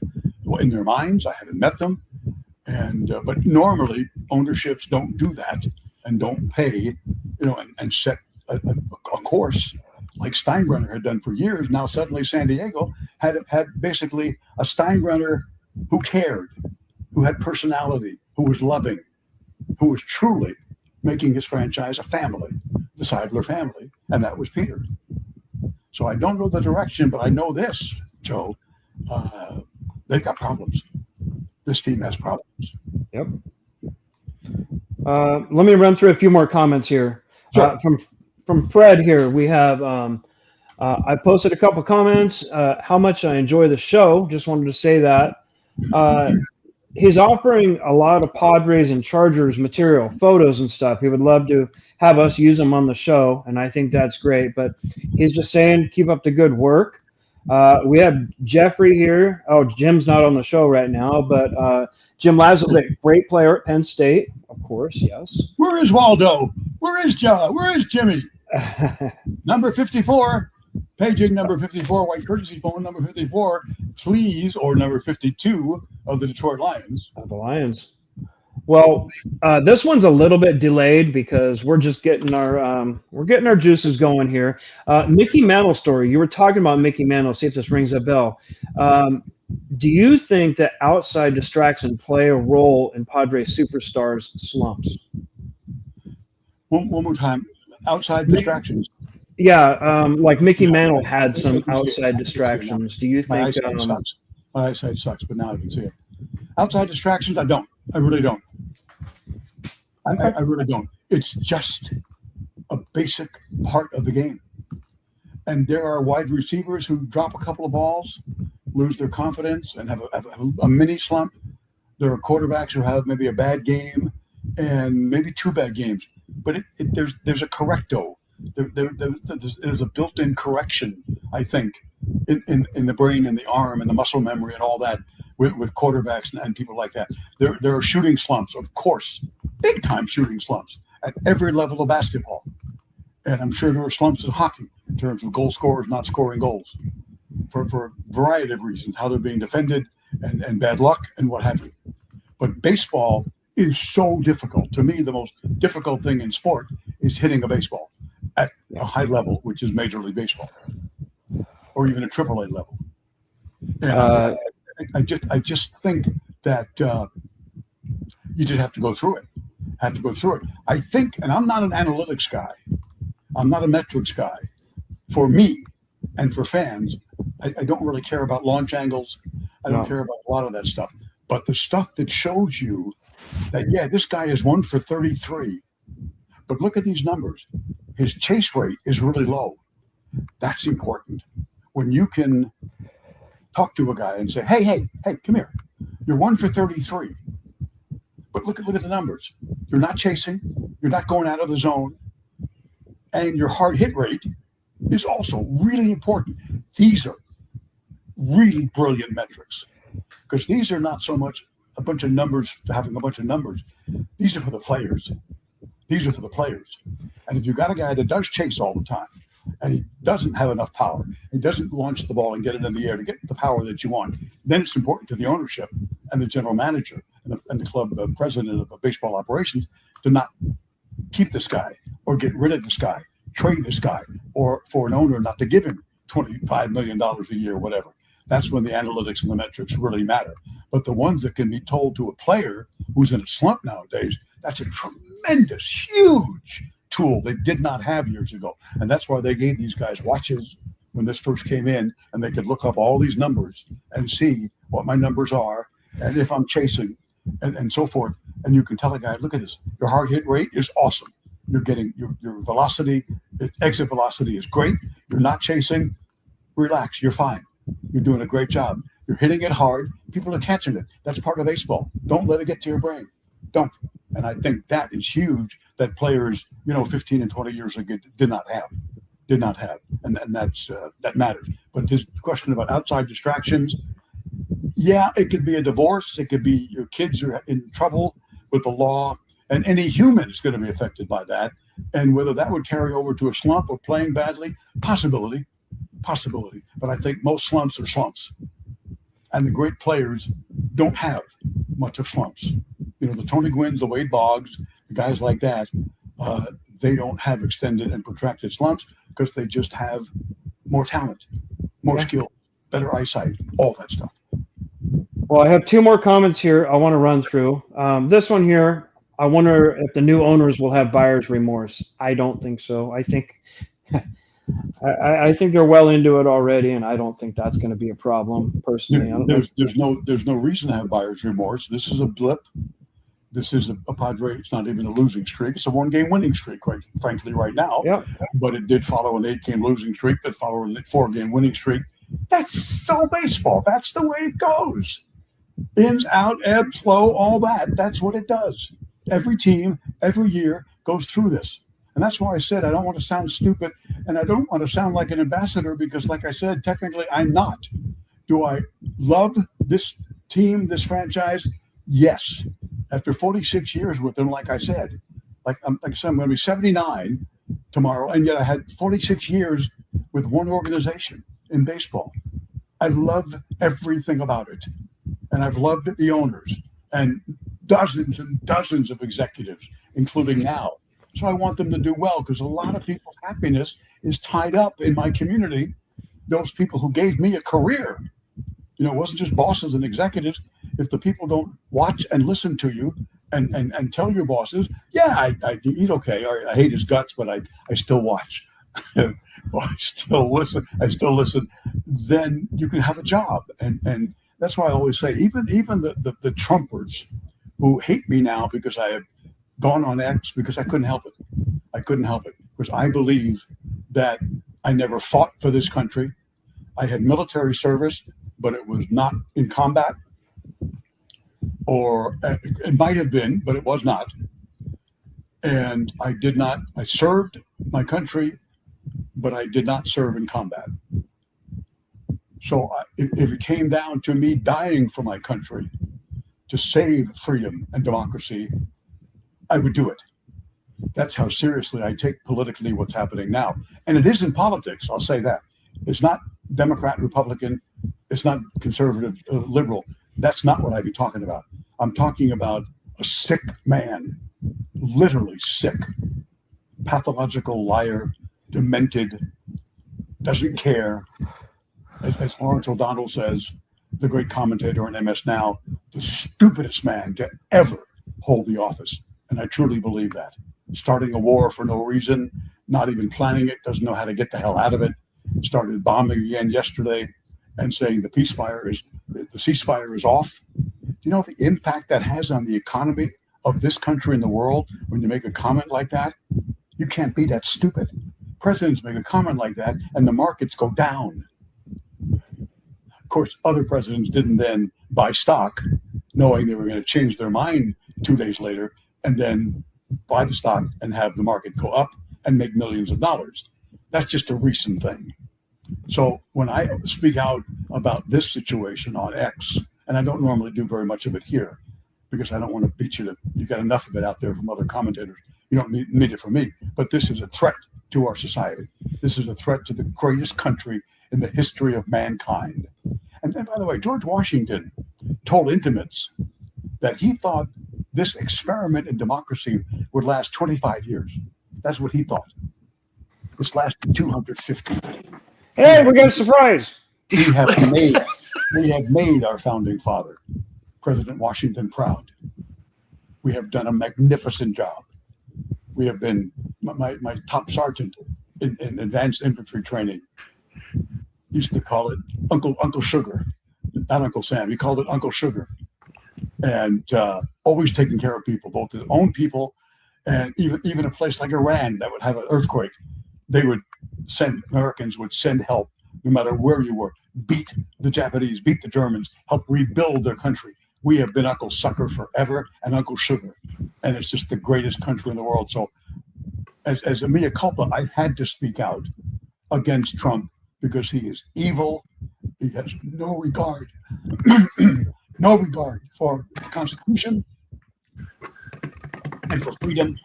in their minds. I haven't met them. But normally ownerships don't do that and don't pay, and set a course like Steinbrenner had done for years. Now suddenly San Diego had basically a Steinbrenner who cared, who had personality, who was loving, who was truly making his franchise a family, the Seidler family, and that was Peter. So I don't know the direction, but I know this, Joe. They've got problems. This team has problems. Yep. Let me run through a few more comments here. Sure. From Fred here, we have I posted a couple comments, how much I enjoy the show. Just wanted to say that. He's offering a lot of Padres and Chargers material, photos and stuff. He would love to have us use them on the show, and I think that's great. But he's just saying, keep up the good work. We have Jeffrey here. Oh, Jim's not on the show right now, but Jim Laslavic, great player at Penn State, of course, yes. Where is Waldo? Where is Joe? Where is Jimmy? Number 54, paging number 54, white courtesy phone number 54, please, or number 52 of the Detroit Lions. Of the Lions. Well, this one's a little bit delayed because we're just getting our juices going here. Mickey Mantle story. You were talking about Mickey Mantle. See if this rings a bell. Do you think that outside distraction play a role in Padres superstars slumps? One more time. Outside distractions. Yeah, like Mickey Mantle had some outside distractions. Do you think? My eyesight sucks. My eyesight sucks, but now I can see it. Outside distractions, I don't. I really don't. I really don't. It's just a basic part of the game. And there are wide receivers who drop a couple of balls, lose their confidence, and have a mini slump. There are quarterbacks who have maybe a bad game and maybe two bad games. But there's a correcto. There's a built-in correction, I think, in the brain and the arm and the muscle memory and all that with quarterbacks and people like that. There are shooting slumps, of course, big-time shooting slumps at every level of basketball. And I'm sure there are slumps in hockey in terms of goal scorers not scoring goals for a variety of reasons, how they're being defended and bad luck and what have you. But baseball is so difficult. To me, the most difficult thing in sport is hitting a baseball at a high level, which is Major League Baseball, or even a AAA level. And I just think that you just have to go through it. I think, and I'm not an analytics guy. I'm not a metrics guy. For me and for fans, I don't really care about launch angles. I don't care about a lot of that stuff. But the stuff that shows you that, yeah, this guy is 1 for 33. But look at these numbers. His chase rate is really low. That's important. When you can talk to a guy and say, hey, come here. You're 1 for 33. But look at the numbers. You're not chasing. You're not going out of the zone. And your hard hit rate is also really important. These are really brilliant metrics because these are not so much a bunch of numbers, having a bunch of numbers. These are for the players. And if you've got a guy that does chase all the time and he doesn't have enough power, he doesn't launch the ball and get it in the air to get the power that you want, then it's important to the ownership and the general manager and the club president of baseball operations to not keep this guy or get rid of this guy, trade this guy, or for an owner not to give him $25 million a year, whatever. That's when the analytics and the metrics really matter. But the ones that can be told to a player who's in a slump nowadays, that's a tremendous, huge tool they did not have years ago. And that's why they gave these guys watches when this first came in, and they could look up all these numbers and see what my numbers are and if I'm chasing and so forth. And you can tell a guy, look at this, your hard hit rate is awesome. You're getting your velocity, exit velocity is great. You're not chasing, relax, you're fine. You're doing a great job. You're hitting it hard. People are catching it. That's part of baseball. Don't let it get to your brain. Don't. And I think that is huge that players, 15 and 20 years ago did not have. And that's that matters. But his question about outside distractions, yeah, it could be a divorce. It could be your kids are in trouble with the law, and any human is going to be affected by that. And whether that would carry over to a slump or playing badly, possibility. But I think most slumps are slumps. And the great players don't have much of slumps. The Tony Gwynns, the Wade Boggs, the guys like that, they don't have extended and protracted slumps because they just have more talent, more skill, better eyesight, all that stuff. Well, I have two more comments here I want to run through. This one here, I wonder if the new owners will have buyer's remorse. I don't think so. I think I think they're well into it already, and I don't think that's going to be a problem personally. There's no reason to have buyer's remorse. This is a blip. This is a Padre. It's not even a losing streak. It's a 1-game winning streak, quite frankly, right now. Yeah. But it did follow an 8-game losing streak that followed a 4-game winning streak. That's so baseball. That's the way it goes. Ins, out, ebb, flow, all that. That's what it does. Every team, every year goes through this. And that's why I said I don't want to sound stupid and I don't want to sound like an ambassador because, like I said, technically I'm not. Do I love this team, this franchise? Yes. After 46 years with them, like I said, I'm going to be 79 tomorrow, and yet I had 46 years with one organization in baseball. I love everything about it. And I've loved the owners and dozens of executives, including now. So I want them to do well because a lot of people's happiness is tied up in my community. Those people who gave me a career, it wasn't just bosses and executives. If the people don't watch and listen to you and tell your bosses, I eat okay. I hate his guts, but I still watch. I still listen. Then you can have a job. And that's why I always say, even the Trumpers who hate me now because I have gone on X because I couldn't help it. Because I believe that I never fought for this country. I had military service, but it was not in combat. Or it might have been, but it was not. And I served my country, but I did not serve in combat. So if it came down to me dying for my country to save freedom and democracy, I would do it. That's how seriously I take politically what's happening now. And it is in politics, I'll say that. It's not Democrat, Republican. It's not conservative, liberal. That's not what I'd be talking about. I'm talking about a sick man, literally sick, pathological liar, demented, doesn't care. As Lawrence O'Donnell says, the great commentator on MS Now, the stupidest man to ever hold the office. And I truly believe that. Starting a war for no reason, not even planning it, doesn't know how to get the hell out of it. Started bombing again yesterday and saying the ceasefire is off. Do you know the impact that has on the economy of this country and the world when you make a comment like that? You can't be that stupid. Presidents make a comment like that and the markets go down. Of course, other presidents didn't then buy stock knowing they were going to change their mind 2 days later and then buy the stock and have the market go up and make millions of dollars. That's just a recent thing. So when I speak out about this situation on X, and I don't normally do very much of it here because I don't want to beat you you got enough of it out there from other commentators. You don't need it from me. But this is a threat to our society. This is a threat to the greatest country in the history of mankind. And then, by the way, George Washington told intimates that he thought this experiment in democracy would last 25 years. That's what he thought. This lasted 250. Hey, we got a surprise. We have made our founding father, President Washington, proud. We have done a magnificent job. We have been my top sergeant in advanced infantry training. Used to call it Uncle Sugar, not Uncle Sam. He called it Uncle Sugar, and always taking care of people, both his own people, and even a place like Iran that would have an earthquake. Americans would send help no matter where you were. Beat the Japanese, beat the Germans, help rebuild their country. We have been Uncle Sucker forever and Uncle Sugar. and it's just the greatest country in the world. So as a mea culpa, I had to speak out against Trump because he is evil. He has no regard, no regard for the Constitution and for freedom.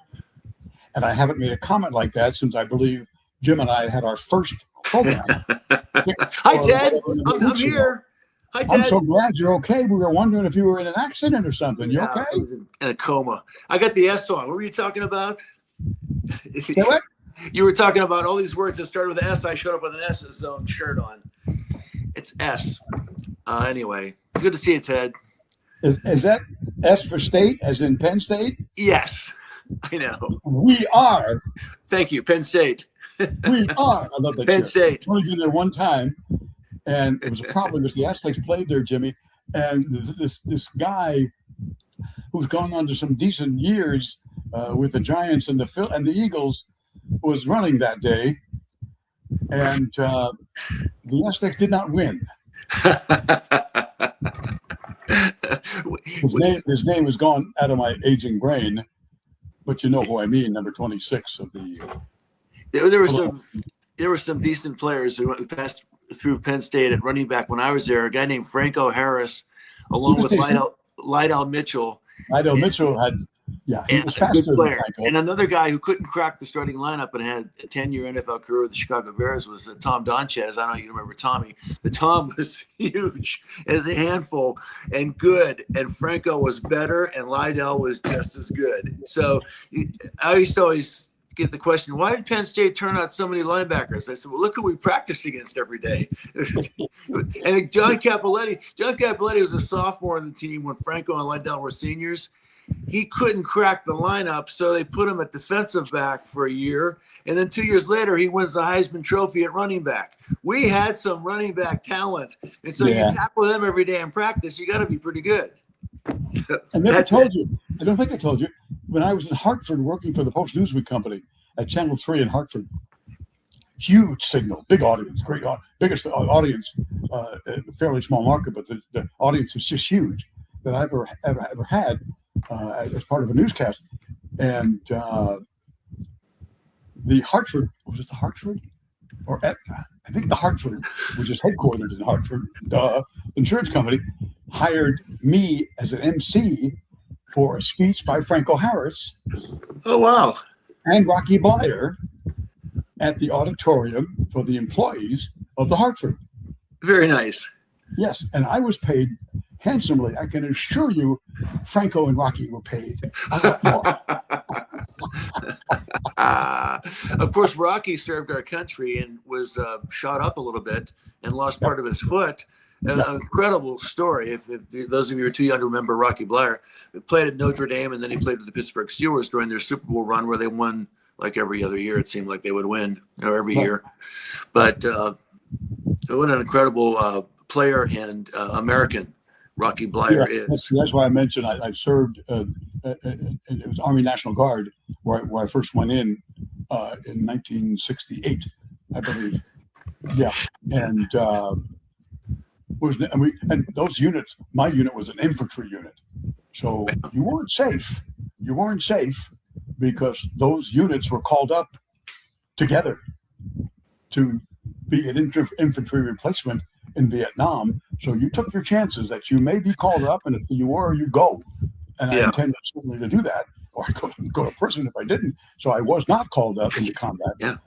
And I haven't made a comment like that since I believe Jim and I had our first program. Hi, Ted. I'm here. Hi, Ted. I'm so glad you're okay. We were wondering if you were in an accident or something. You okay? I was in a coma. I got the S on. What were you talking about? What? You were talking about all these words that started with S. I showed up with an S zone shirt on. It's S. Anyway, it's good to see you, Ted. Is that S for state, as in Penn State? Yes, I know. We are. Thank you, Penn State. We are. I love that. Penn State. I've only been there one time, and it was a problem because the Aztecs played there, Jimmy, and this guy who's gone on to some decent years with the Giants and the Eagles was running that day, and the Aztecs did not win. His name is gone out of my aging brain, but you know who I mean. Number 26 of the. There were some decent players who passed through Penn State at running back when I was there. A guy named Franco Harris, along with Lydell Mitchell. Lydell Mitchell he was faster than Franco. And another guy who couldn't crack the starting lineup and had a 10-year NFL career with the Chicago Bears was Tom Donchez. I don't know if you remember Tommy, but Tom was huge as a handful and good, and Franco was better, and Lydell was just as good. So I used to always get the question, why did Penn State turn out so many linebackers? I said, well, look who we practiced against every day. And John Cappelletti was a sophomore on the team when Franco and Lydell were seniors. He couldn't crack the lineup, so they put him at defensive back for a year. And then 2 years later, he wins the Heisman Trophy at running back. We had some running back talent. And so you tackle them every day in practice, you got to be pretty good. I never told you. I don't think I told you. When I was in Hartford working for the Post-Newsweek Company at Channel 3 in Hartford, huge signal, big audience, biggest audience, fairly small market, but the audience is just huge that I've ever had as part of a newscast. And the Hartford, was it the Hartford? Or I think the Hartford, which is headquartered in Hartford, the insurance company, hired me as an MC for a speech by Franco Harris. Oh, wow. And Rocky Blyer at the auditorium for the employees of the Hartford. Very nice. Yes, and I was paid handsomely. I can assure you, Franco and Rocky were paid a lot more. Of course, Rocky served our country and was shot up a little bit and lost part of his foot. An incredible story. If those of you who are too young to remember Rocky Blyer, he played at Notre Dame, and then he played with the Pittsburgh Steelers during their Super Bowl run, where they won like every other year. It seemed like they would win, every year. But what an incredible player and American Rocky Blyer is. That's why I mentioned I served. It was Army National Guard where I first went in 1968, I believe. Yeah, and. And those units, my unit was an infantry unit. So you weren't safe. You weren't safe because those units were called up together to be an infantry replacement in Vietnam. So you took your chances that you may be called up, and if you were, you go. And I intended certainly to do that, or I could go to prison if I didn't. So I was not called up into combat. Yeah.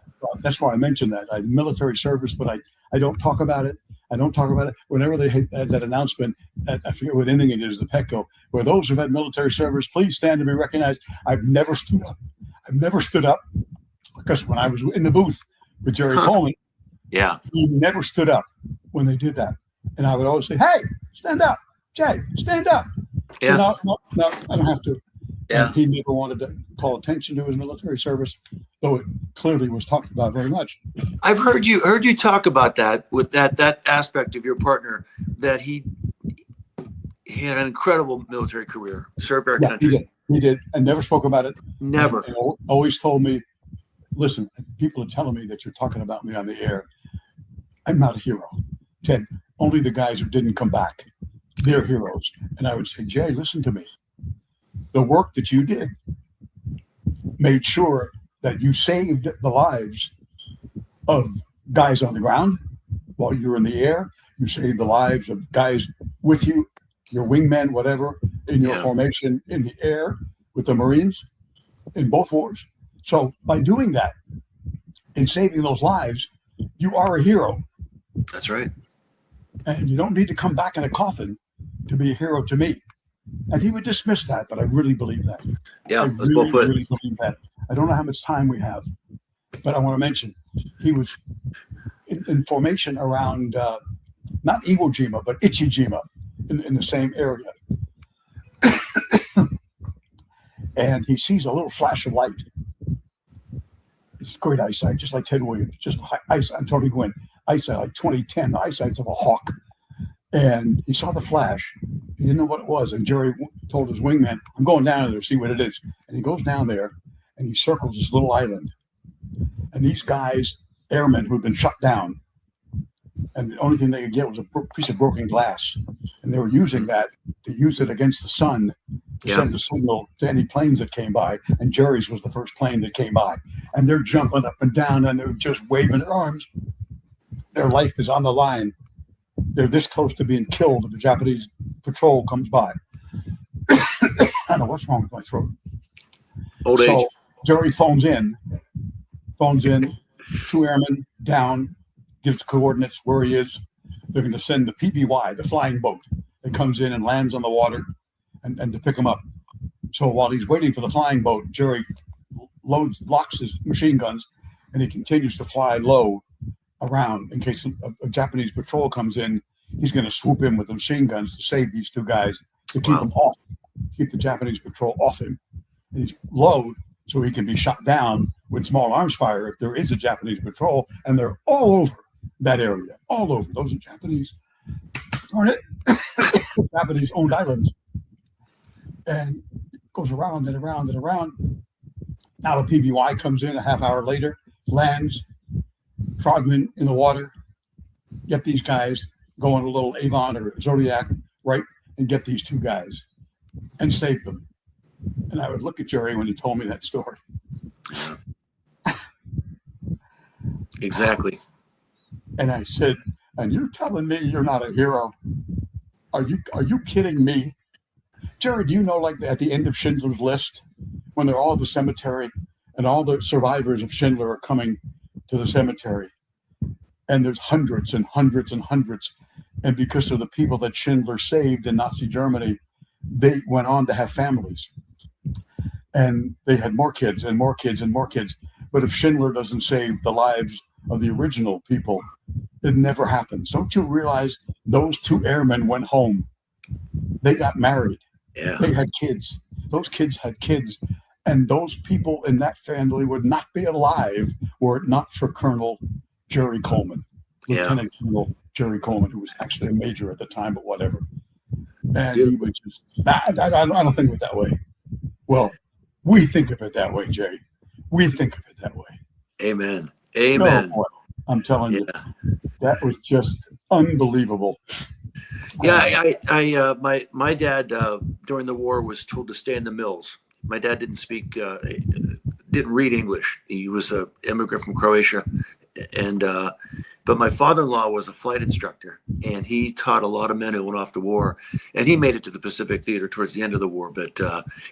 That's why I mentioned that. I had military service, but I don't talk about it. I don't talk about it. Whenever they had that announcement, I forget what inning it is, the Petco, where those who've had military service, please stand to be recognized. I've never stood up. Because when I was in the booth with Jerry Coleman, he never stood up when they did that. And I would always say, hey, stand up. Jay, stand up. Yeah. So no, I don't have to. Yeah. And he never wanted to call attention to his military service, though it clearly was talked about very much. I've heard you talk about that with that aspect of your partner, that he had an incredible military career, served our country. He did, and never spoke about it. Never. And always told me, listen, people are telling me that you're talking about me on the air. I'm not a hero, Ted. Only the guys who didn't come back, they're heroes. And I would say, Jay, listen to me. The work that you did made sure that you saved the lives of guys on the ground while you're in the air. You saved the lives of guys with you, your wingmen, whatever, in your formation in the air with the Marines in both wars. So by doing that, in saving those lives, you are a hero. That's right. And you don't need to come back in a coffin to be a hero to me. And he would dismiss that, but I really believe that. Yeah, I that's well put. really believe that. I don't know how much time we have, but I want to mention he was in formation around not Iwo Jima, but Ichijima in the same area. And he sees a little flash of light. It's great eyesight, just like Ted Williams, just eyesight. I'm Tony Gwynn, eyesight like 2010, the eyesight's of a hawk. And he saw the flash. He didn't know what it was. And Jerry told his wingman, I'm going down there to see what it is. And he goes down there and he circles this little island. And these guys, airmen who had been shut down, and the only thing they could get was a piece of broken glass. And they were using that to use it against the sun to send a signal to any planes that came by. And Jerry's was the first plane that came by. And they're jumping up and down and they're just waving their arms. Their life is on the line. They're this close to being killed if the Japanese patrol comes by. I don't know what's wrong with my throat. Old age. Jerry phones in, 2 airmen down, gives the coordinates where he is. They're going to send the PBY, the flying boat, that comes in and lands on the water and to pick him up. So while he's waiting for the flying boat, Jerry locks his machine guns, and he continues to fly low around in case a Japanese patrol comes in. He's going to swoop in with the machine guns to save these 2 guys, to keep them off, keep the Japanese patrol off him. And he's low so he can be shot down with small arms fire if there is a Japanese patrol, and they're all over that area, all over. Those are Japanese, darn it, Japanese-owned islands. And it goes around and around and around. Now the PBY comes in a half hour later, lands, frogmen in the water, get these guys, go on a little Avon or Zodiac, right, and get these 2 guys and save them. And I would look at Jerry when he told me that story. Exactly. And I said, and you're telling me you're not a hero? Are you kidding me? Jerry, do you know, like at the end of Schindler's List, when they're all at the cemetery and all the survivors of Schindler are coming to the cemetery, and there's hundreds and hundreds and hundreds, and because of the people that Schindler saved in Nazi Germany, they went on to have families, and they had more kids and more kids and more kids. But if Schindler doesn't save the lives of the original people, it never happens. Don't you realize those 2 airmen went home? They got married. Yeah. They had kids. Those kids had kids. And those people in that family would not be alive were it not for Colonel Jerry Coleman, Lieutenant Colonel Jerry Coleman, who was actually a major at the time, but whatever. And he was just, I don't think of it that way. Well, we think of it that way, Jay. We think of it that way. Amen. Amen. Oh, boy, I'm telling you, that was just unbelievable. Yeah, my dad during the war was told to stay in the mills. My dad didn't read English. He was an immigrant from Croatia, and but my father-in-law was a flight instructor, and he taught a lot of men who went off to war, and he made it to the Pacific Theater towards the end of the war. But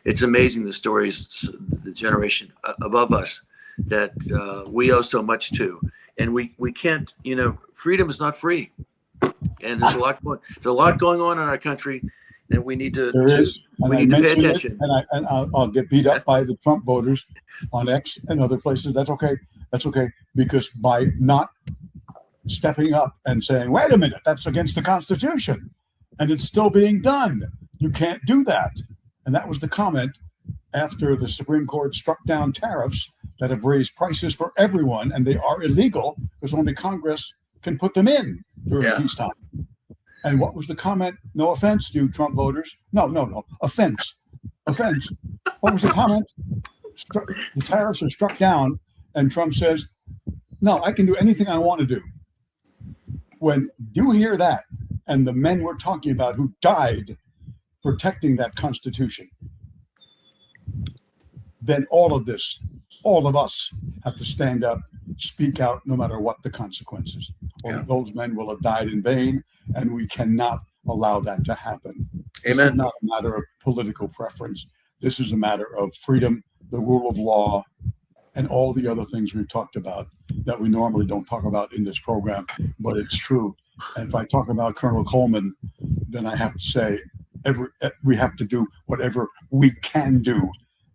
it's amazing the stories, the generation above us that we owe so much to, and we can't. Freedom is not free, and there's a lot going on in our country. And we need to, pay attention. And I'll get beat up by the Trump voters on X and other places. That's okay. That's okay. Because by not stepping up and saying, wait a minute, that's against the Constitution, and it's still being done. You can't do that. And that was the comment after the Supreme Court struck down tariffs that have raised prices for everyone, and they are illegal because only Congress can put them in during peacetime. And what was the comment? No offense, you Trump voters. No. Offense. What was the comment? The tariffs are struck down, and Trump says, no, I can do anything I want to do. When you hear that, and the men we're talking about who died protecting that Constitution, then all of us have to stand up, speak out, no matter what the consequences. Or those men will have died in vain, and we cannot allow that to happen. This is not a matter of political preference. This is a matter of freedom, the rule of law, and all the other things we've talked about that we normally don't talk about in this program, but it's true. And if I talk about Colonel Coleman, then I have to say we have to do whatever we can do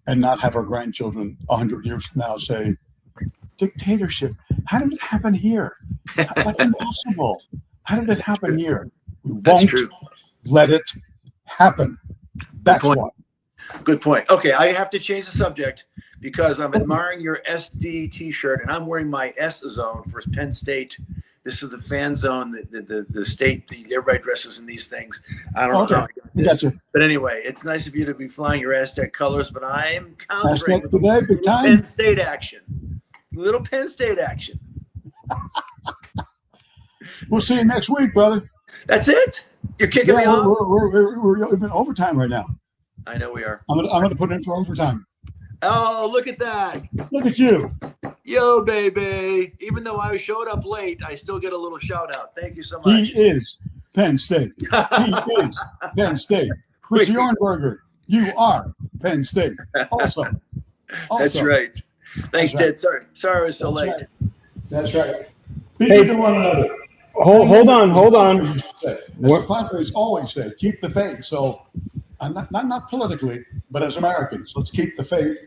and not have our grandchildren 100 years from now say, dictatorship, how did it happen here? That's impossible. How did it happen here? We won't let it happen. That's why. Good point. Okay, I have to change the subject because I'm admiring your SD T-shirt, and I'm wearing my S zone for Penn State. This is the fan zone, the state that everybody dresses in these things. I don't know how I got this. Gotcha. But anyway, it's nice of you to be flying your Aztec colors, but I am countering with today, big time. Penn State action. Little Penn State action. We'll see you next week, brother. That's it? You're kicking me off? We're in overtime right now. I know we are. I'm gonna put in for overtime. Oh, look at that. Look at you. Yo, baby. Even though I showed up late, I still get a little shout out. Thank you so much. He is Penn State. He is Penn State. Richie Ornberger, you are Penn State. Also. That's right. Thanks, Ted. Sorry I was so late. Right. That's right. Be good to one another. Hold on. As the Padres always say, keep the faith. So, not politically, but as Americans, let's keep the faith.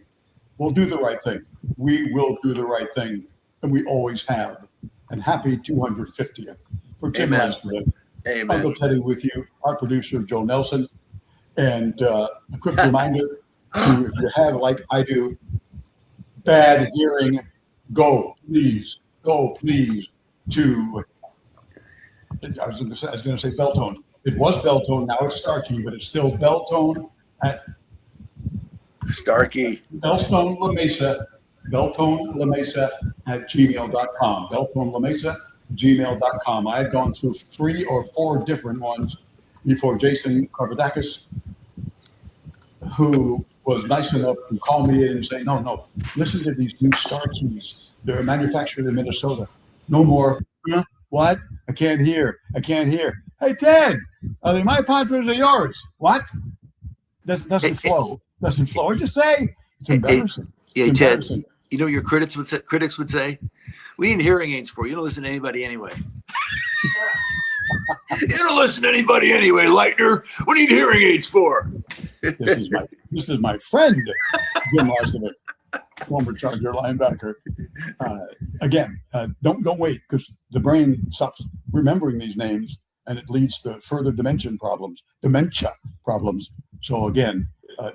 We'll do the right thing. We will do the right thing, and we always have. And happy 250th for Jim Laslavic. Amen. Uncle Teddy with you, our producer, Joe Nelson. And a quick reminder if you have, like I do, bad hearing, go please to, I was going to say Beltone. It was Beltone, now it's Starkey, but it's still Beltone at Starkey. Beltone La Mesa at gmail.com. Beltone La Mesa, gmail.com. I had gone through 3 or 4 different ones before Jason Karbadakis, who was nice enough to call me in and say, no, listen to these new Starkeys. They're manufactured in Minnesota. No more, what? I can't hear. Hey, Ted, are they my Padres or yours? What? Doesn't flow. Or just say, it's embarrassing. It's embarrassing. Ted, you know what your critics would say? We need hearing aids for you. You don't listen to anybody anyway. You don't listen to anybody anyway, Leitner. What need hearing aids for? This is my friend, Jim Laslavic, former Charger linebacker. Again, don't wait, because the brain stops remembering these names, and it leads to further dementia problems. So again,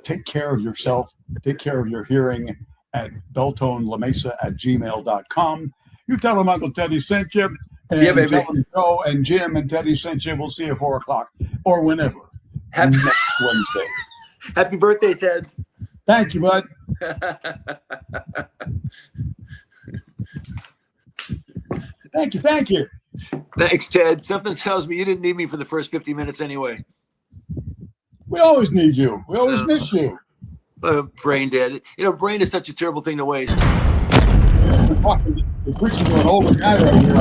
take care of yourself. Take care of your hearing at beltonelamesa@gmail.com. You tell them Uncle Teddy sent you. And tell them Joe and Jim and Teddy sent you. We'll see you at 4 o'clock or whenever. Next Wednesday. Happy birthday, Ted. Thank you, bud. Thank you. Thanks, Ted. Something tells me you didn't need me for the first 50 minutes anyway. We always need you. We always miss you. Brain dead. Brain is such a terrible thing to waste. We're preaching to an older guy right here.